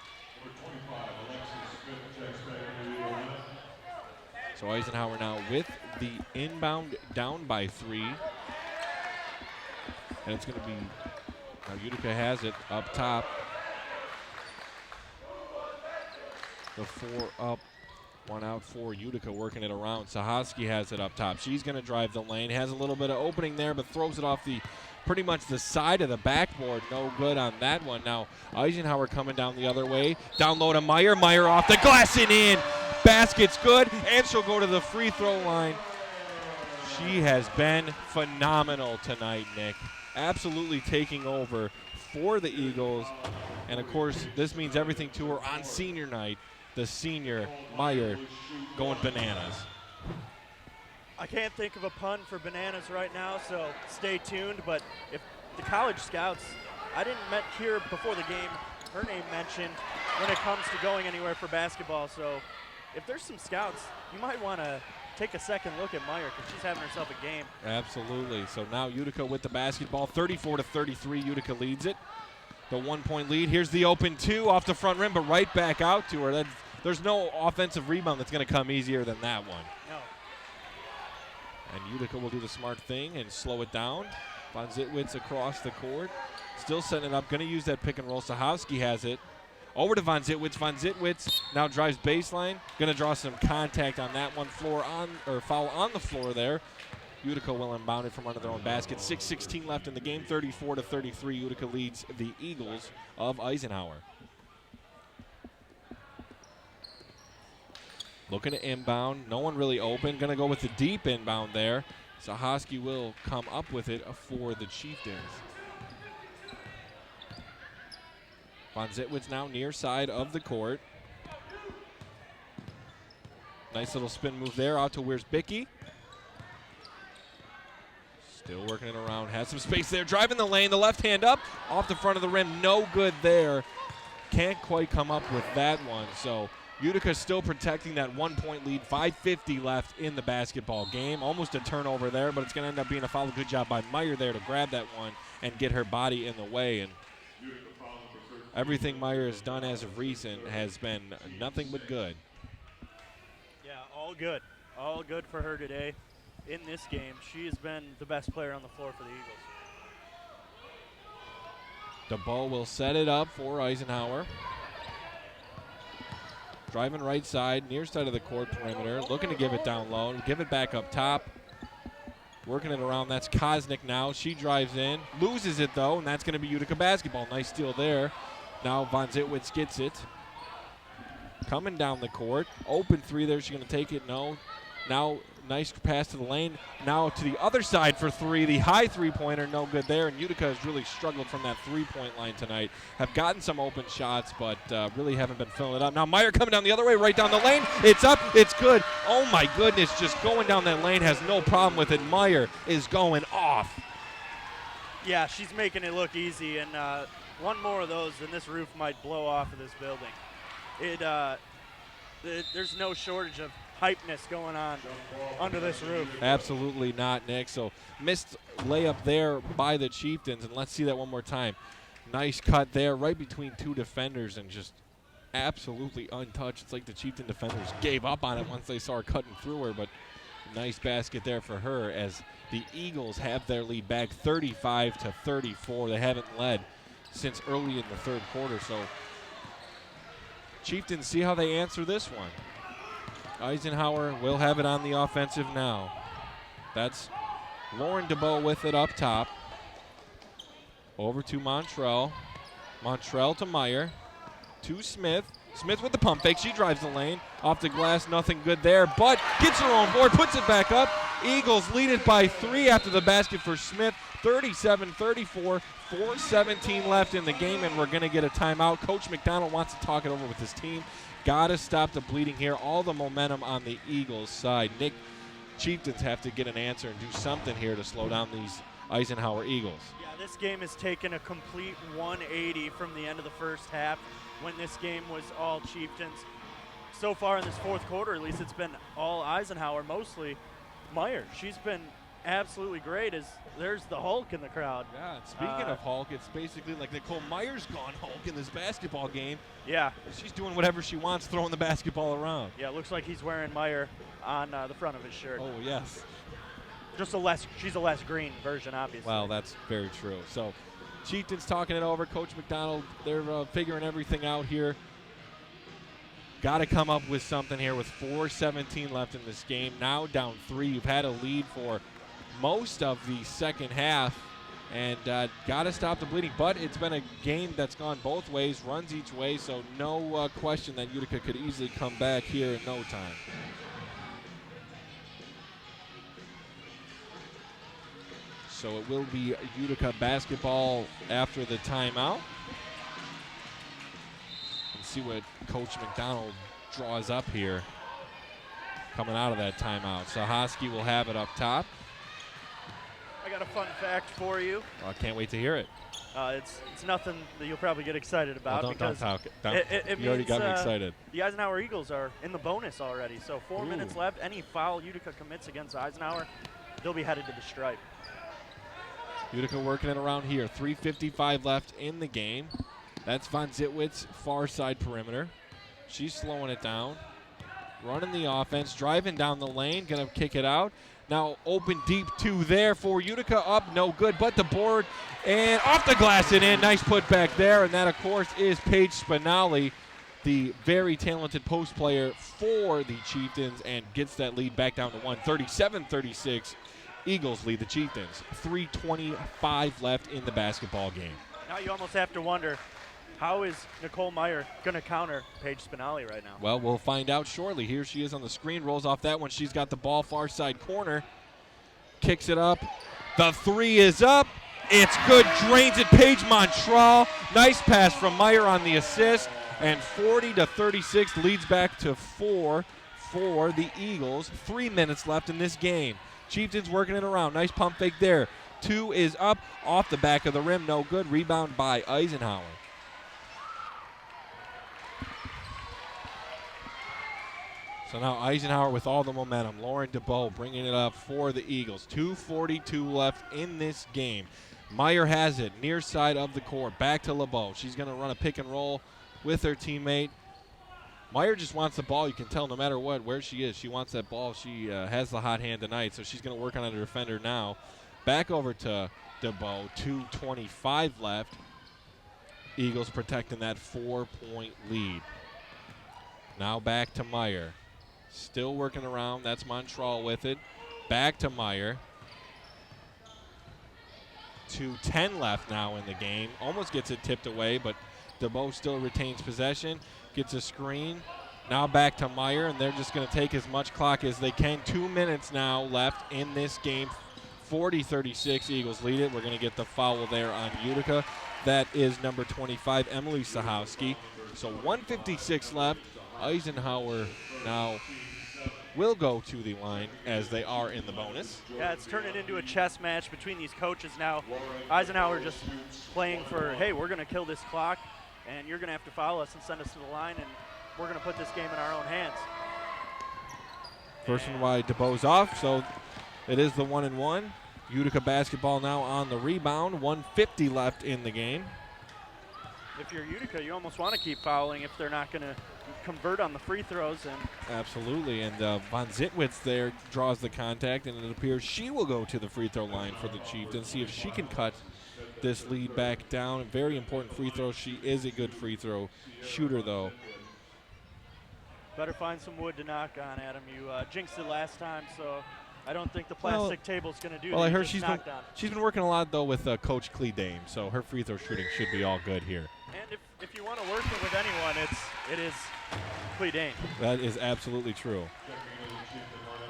So Eisenhower now with the inbound down by 3. And it's going to be, now Utica has it up top. The 4 up, 1 out for Utica, working it around. Sahaski has it up top. She's going to drive the lane. Has a little bit of opening there, but throws it off the pretty much the side of the backboard. No good on that one. Now Eisenhower coming down the other way. Down low to Meyer. Meyer off the glass and in. Basket's good, and she'll go to the free throw line. She has been phenomenal tonight, Nick. Absolutely taking over for the Eagles. And, of course, this means everything to her on senior night. The senior, Meyer, going bananas. I can't think of a pun for bananas right now, so stay tuned. But if the college scouts, I didn't hear before the game her name mentioned when it comes to going anywhere for basketball. So if there's some scouts, you might want to take a second look at Meyer because she's having herself a game. Absolutely. So now Utica with the basketball. 34-33, Utica leads it. The 1-point lead. Here's the open 2 off the front rim, but right back out to her. There's no offensive rebound that's going to come easier than that one. No. And Utica will do the smart thing and slow it down. Von Zitwitz across the court. Still setting it up. Going to use that pick and roll. Sahaski has it. Over to Von Zitwitz. Von Zitwitz now drives baseline. Going to draw some contact on that one. Foul on the floor there. Utica will inbound it from under their own basket. 6:16 left in the game. 34-33. Utica leads the Eagles of Eisenhower. Looking to inbound. No one really open. Going to go with the deep inbound there. Sahaski will come up with it for the Chieftains. Von Zitwitz now near side of the court. Nice little spin move there out to where's Bickey. Still working it around. Has some space there. Driving the lane. The left hand up. Off the front of the rim. No good there. Can't quite come up with that one. So Utica still protecting that 1-point lead. 5:50 left in the basketball game. Almost a turnover there, but it's going to end up being a foul. Good job by Meyer there to grab that one and get her body in the way. And everything Meyer has done as of recent has been nothing but good. Yeah, all good. All good for her today in this game. She has been the best player on the floor for the Eagles. DeBow will set it up for Eisenhower. Driving right side, near side of the court perimeter. Looking to give it down low. Give it back up top. Working it around. That's Kosnick now. She drives in. Loses it, though, and that's going to be Utica basketball. Nice steal there. Now Von Zitwitz gets it. Coming down the court. Open 3 there. She's going to take it. No. Now, nice pass to the lane. Now to the other side for 3. The high three-pointer, no good there. And Utica has really struggled from that three-point line tonight. Have gotten some open shots, but really haven't been filling it up. Now Meyer coming down the other way, right down the lane. It's up. It's good. Oh, my goodness. Just going down that lane has no problem with it. Meyer is going off. Yeah, she's making it look easy, and one more of those and this roof might blow off of this building. There's no shortage of hypeness going on under this roof. Absolutely not, Nick. So missed layup there by the Chieftains, and let's see that one more time. Nice cut there right between two defenders and just absolutely untouched. It's like the Chieftain defenders gave up on it once they saw her cutting through her, but nice basket there for her as the Eagles have their lead back 35-34. They haven't led since early in the third quarter, so Chieftains see how they answer this one. Eisenhower will have it on the offensive now. That's Lauren DeBow with it up top. Over to Montrell. Montrell to Meyer. To Smith. Smith with the pump fake. She drives the lane. Off the glass, nothing good there, but gets her own board, puts it back up. Eagles lead it by 3 after the basket for Smith. 37-34, 4:17 left in the game, and we're going to get a timeout. Coach McDonald wants to talk it over with his team. Got to stop the bleeding here. All the momentum on the Eagles' side. Nick, Chieftains have to get an answer and do something here to slow down these Eisenhower Eagles. Yeah, this game has taken a complete 180 from the end of the first half when this game was all Chieftains. So far in this fourth quarter, at least, it's been all Eisenhower, mostly Meyer. She's been absolutely great as there's the Hulk in the crowd. Yeah, and speaking of Hulk, it's basically like Nicole Meyer's gone Hulk in this basketball game. Yeah. She's doing whatever she wants, throwing the basketball around. Yeah, it looks like he's wearing Meyer on the front of his shirt. Oh, yes. She's a less green version, obviously. Well, that's very true. So, Chieftains talking it over. Coach McDonald, they're figuring everything out here. Got to come up with something here with 4:17 left in this game. Now down 3. You've had a lead for most of the second half, and got to stop the bleeding. But it's been a game that's gone both ways, runs each way, so no question that Utica could easily come back here in no time. So it will be Utica basketball after the timeout. And see what Coach McDonald draws up here coming out of that timeout. Sahoski will have it up top. I got a fun fact for you. Well, I can't wait to hear it. It's nothing that you'll probably get excited about. Well, don't talk. It you already means, got me excited. The Eisenhower Eagles are in the bonus already. So 4 minutes left. Any foul Utica commits against Eisenhower, they'll be headed to the stripe. Utica working it around here. 3:55 left in the game. That's Von Zitwitz, far side perimeter. She's slowing it down. Running the offense, driving down the lane, going to kick it out. Now open deep 2 there for Utica. Up, no good, but the board, and off the glass and in. Nice put back there, and that, of course, is Paige Spinelli, the very talented post player for the Chieftains, and gets that lead back down to 1. 37-36. Eagles lead the Chieftains. 3:25 left in the basketball game. Now you almost have to wonder, how is Nicole Meyer going to counter Paige Spinelli right now? Well, we'll find out shortly. Here she is on the screen, rolls off that one. She's got the ball far side corner, kicks it up. The 3 is up. It's good, drains it. Paige Montrell. Nice pass from Meyer on the assist, and 40-36 leads back to 4 for the Eagles. 3 minutes left in this game. Chieftains working it around. Nice pump fake there. 2 is up, off the back of the rim. No good. Rebound by Eisenhower. So now Eisenhower with all the momentum. Lauren DeBow bringing it up for the Eagles. 2:42 left in this game. Meyer has it near side of the court. Back to LeBeau. She's going to run a pick and roll with her teammate. Meyer just wants the ball. You can tell no matter what, where she is. She wants that ball. She has the hot hand tonight, so she's going to work on a defender now. Back over to DeBow. 2:25 left. Eagles protecting that 4-point lead. Now back to Meyer. Still working around. That's Montrell with it. Back to Meyer. 2:10 left now in the game. Almost gets it tipped away, but DeBow still retains possession. Gets a screen. Now back to Meyer, and they're just going to take as much clock as they can. 2 minutes now left in this game. 40-36, Eagles lead it. We're going to get the foul there on Utica. That is number 25, Emily Sahoski. So 1:56 left. Eisenhower now will go to the line as they are in the bonus. Yeah, it's turning into a chess match between these coaches now. Eisenhower just playing for, hey, we're going to kill this clock, and you're going to have to follow us and send us to the line, and we're going to put this game in our own hands. First one wide, DeBoe's off, so it is the 1-and-1. Utica basketball now on the rebound. 1:50 left in the game. If you're Utica, you almost want to keep fouling if they're not going to convert on the free throws. And absolutely, and Von Zitwitz there draws the contact, and it appears she will go to the free throw line for the Chieftains, see if she can cut this lead back down. Very important free throw. She is a good free throw shooter, though. Better find some wood to knock on, Adam. You jinxed it last time, so I don't think the plastic table's going to do it. Well, I heard she's been working a lot, though, with Coach Clee Dame, so her free throw shooting should be all good here. And if you want to work with anyone, it is Clee Dame. That is absolutely true.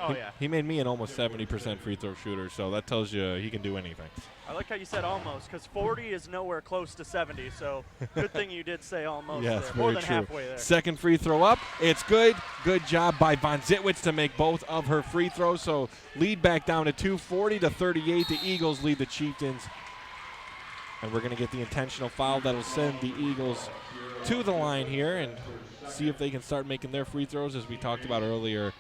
Oh, yeah. He made me an almost 70% free throw shooter, so that tells you he can do anything. I like how you said almost, because 40 is nowhere close to 70, so good thing you did say almost. Yes, there. very More than true. halfway there. Second free throw up. It's good. Good job by Von Zitwitz to make both of her free throws, so lead back down to 40-38. The Eagles lead the Chieftains. And we're going to get the intentional foul that'll send the Eagles to the line here and see if they can start making their free throws. As we talked about earlier,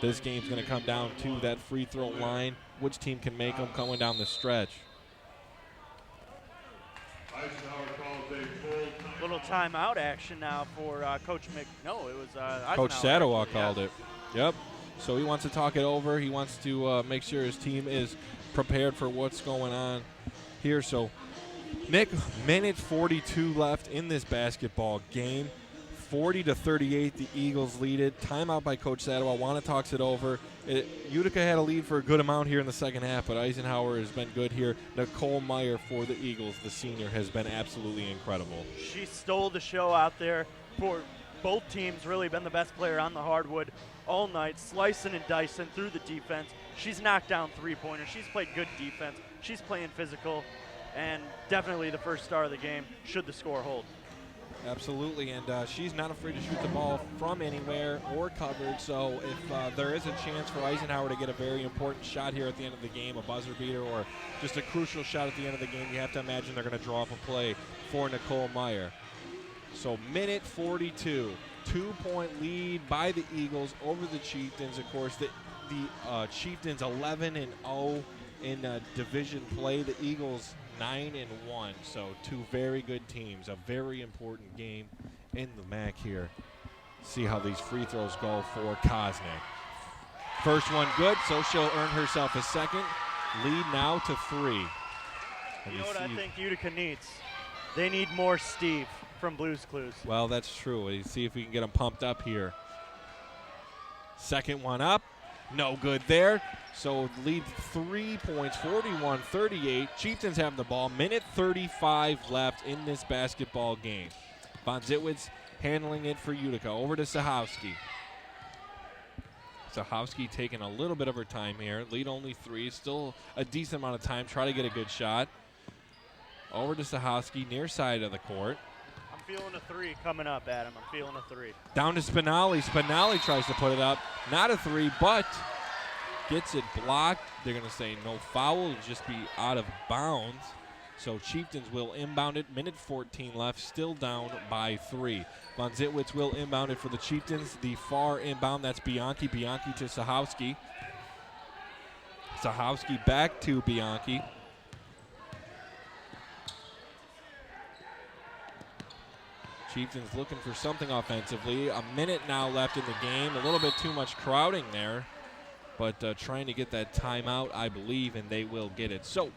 this game's going to come down to that free throw line. Which team can make them coming down the stretch? Little timeout action now for Coach It was Eisenhower. Coach Sadowa called it. Yep. So he wants to talk it over. He wants to make sure his team is prepared for what's going on here. So, Nick, minute 42 left in this basketball game. 40-38, the Eagles lead it. Timeout by Coach Sadowa. Wana talks it over. Utica had a lead for a good amount here in the second half, but Eisenhower has been good here. Nicole Meyer for the Eagles, the senior, has been absolutely incredible. She stole the show out there for both teams, really been the best player on the hardwood all night, slicing and dicing through the defense. She's knocked down three-pointers. She's played good defense. She's playing physical, and definitely the first star of the game should the score hold. Absolutely, and she's not afraid to shoot the ball from anywhere or covered, so if there is a chance for Eisenhower to get a very important shot here at the end of the game, a buzzer beater or just a crucial shot at the end of the game, you have to imagine they're going to draw up a play for Nicole Meyer. So minute 42, 2-point lead by the Eagles over the Chieftains. Of course, the Chieftains 11-0 in division play. The Eagles 9-1, so two very good teams. A very important game in the MAC here. See how these free throws go for Kosnick. First one good, so she'll earn herself a second. Lead now to 3. You know what I think Utica needs? They need more Steve from Blues Clues. Well, that's true. We see if we can get them pumped up here. Second one up. No good there. So lead 3 points, 41-38. Chieftains have the ball. Minute 35 left in this basketball game. Von Zitwitz handling it for Utica. Over to Sahowski. Sahowski taking a little bit of her time here. Lead only 3. Still a decent amount of time. Try to get a good shot. Over to Sahowski, near side of the court. I'm feeling a 3 coming up, Adam. I'm feeling a 3. Down to Spinelli. Spinelli tries to put it up. Not a 3, but gets it blocked. They're going to say no foul. It'll just be out of bounds. So Chieftains will inbound it. Minute 14 left. Still down by 3. Von Zitwitz will inbound it for the Chieftains. The far inbound, that's Bianchi. Bianchi to Sahowski. Sahowski back to Bianchi. Chieftains looking for something offensively. A minute now left in the game. A little bit too much crowding there. But trying to get that timeout, I believe, and they will get it. So,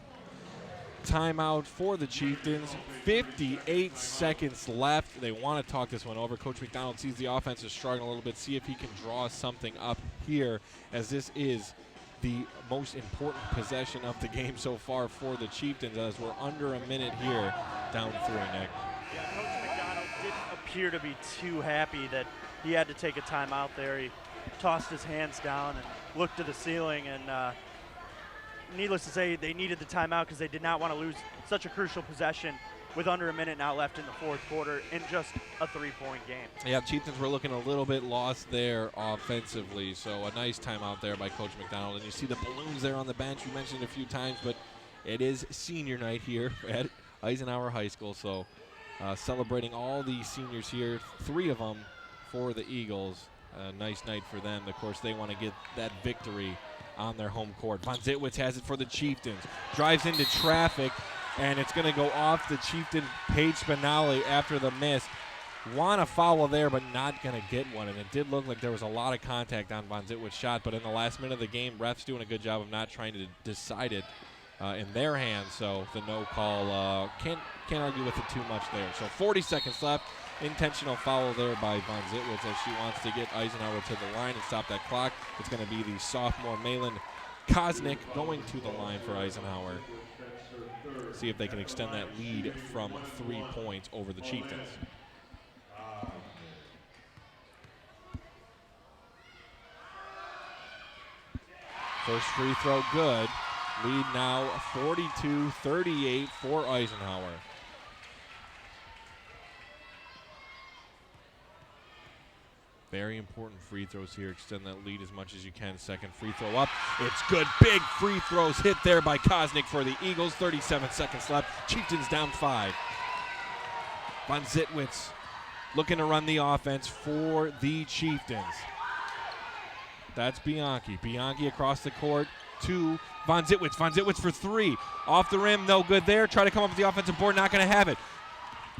timeout for the Chieftains. 58 seconds left. They want to talk this one over. Coach McDonald sees the offense is struggling a little bit. See if he can draw something up here, as this is the most important possession of the game so far for the Chieftains, as we're under a minute here, down 3, Nick. Yeah, Coach McDonald didn't appear to be too happy that he had to take a timeout there. He tossed his hands down and looked to the ceiling, and needless to say, they needed the timeout because they did not want to lose such a crucial possession with under a minute now left in the fourth quarter in just a 3-point game. Yeah, Chieftains were looking a little bit lost there offensively, so a nice timeout there by Coach McDonald. And you see the balloons there on the bench. We mentioned it a few times, but it is senior night here at Eisenhower High School, so celebrating all the seniors here, 3 of them for the Eagles. A nice night for them. Of course, they want to get that victory on their home court. Von Zitwitz has it for the Chieftains. Drives into traffic, and it's going to go off the Chieftain Paige Spinelli after the miss. Want to foul there, but not going to get one. And it did look like there was a lot of contact on Von Zitwitz's shot, but in the last minute of the game, refs doing a good job of not trying to decide it in their hands. So the no call, can't argue with it too much there. So 40 seconds left. Intentional foul there by Von Zitwitz as she wants to get Eisenhower to the line and stop that clock. It's going to be the sophomore Malin Kosnick going to the line for Eisenhower. See if they can extend that lead from 3 points over the Chieftains. First free throw good. Lead now 42-38 for Eisenhower. Very important free throws here. Extend that lead as much as you can. Second free throw up. It's good. Big free throws hit there by Kosnick for the Eagles. 37 seconds left. Chieftains down 5. Von Zitwitz looking to run the offense for the Chieftains. That's Bianchi. Bianchi across the court to Von Zitwitz. Von Zitwitz for 3. Off the rim, no good there. Try to come up with the offensive board, not going to have it.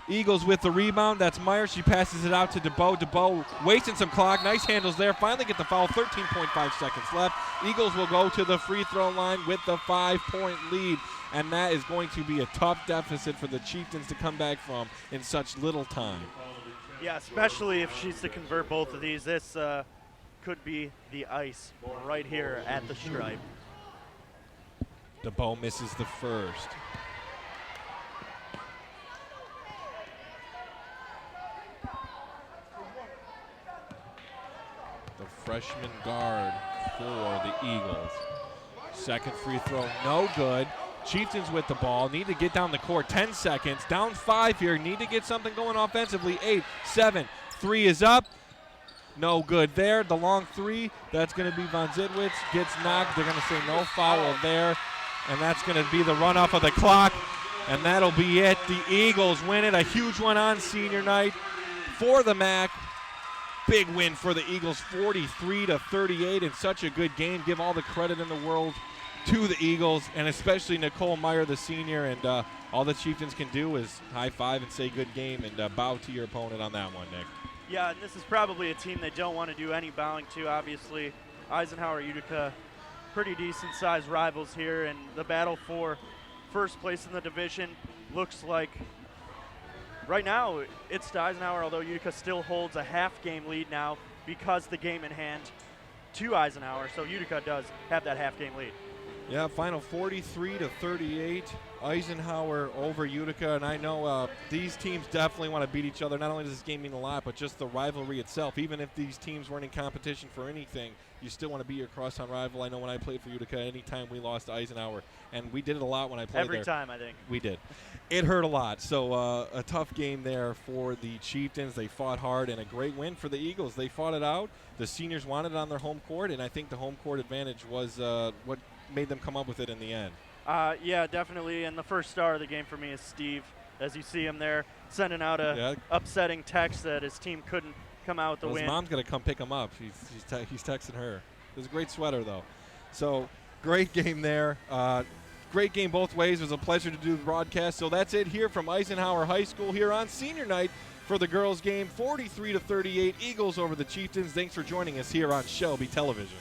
Eagles with the rebound. That's Meyer. She passes it out to DeBow. DeBow wasting some clock. Nice handles there. Finally get the foul. 13.5 seconds left. Eagles will go to the free throw line with the 5-point lead. And that is going to be a tough deficit for the Chieftains to come back from in such little time. Yeah, especially if she's to convert both of these. This could be the ice right here at the stripe. DeBow misses the first. The freshman guard for the Eagles. Second free throw, no good. Chieftains with the ball, need to get down the court. 10 seconds, down 5 here. Need to get something going offensively. 8, 7, 3 is up. No good there. The long 3, that's going to be Von Zitwitz. Gets knocked. They're going to say no foul there. And that's going to be the runoff of the clock. And that'll be it. The Eagles win it. A huge one on senior night for the MAC. Big win for the Eagles, 43-38, and such a good game. Give all the credit in the world to the Eagles, and especially Nicole Meyer, the senior. And all the Chieftains can do is high five and say good game and bow to your opponent on that one, Nick. Yeah, and this is probably a team they don't want to do any bowing to. Obviously, Eisenhower, Utica, pretty decent-sized rivals here, and the battle for first place in the division looks like right now it's to Eisenhower, although Utica still holds a half-game lead now because the game in hand to Eisenhower. So Utica does have that half-game lead. Yeah, final 43-38. Eisenhower over Utica, and I know these teams definitely want to beat each other. Not only does this game mean a lot, but just the rivalry itself. Even if these teams weren't in competition for anything, you still want to be your crosstown rival. I know when I played for Utica, anytime we lost to Eisenhower, and we did it a lot when I played there. Every time, I think. We did. It hurt a lot. So a tough game there for the Chieftains. They fought hard, and a great win for the Eagles. They fought it out. The seniors wanted it on their home court, and I think the home court advantage was what made them come up with it in the end. Yeah, definitely. And the first star of the game for me is Steve. As you see him there, sending out a upsetting text that his team couldn't come out with the win. His mom's going to come pick him up. He's texting her. It was a great sweater, though. So, great game there. Great game both ways. It was a pleasure to do the broadcast. So that's it here from Eisenhower High School here on senior night for the girls' game. 43-38, Eagles over the Chieftains. Thanks for joining us here on Shelby Television.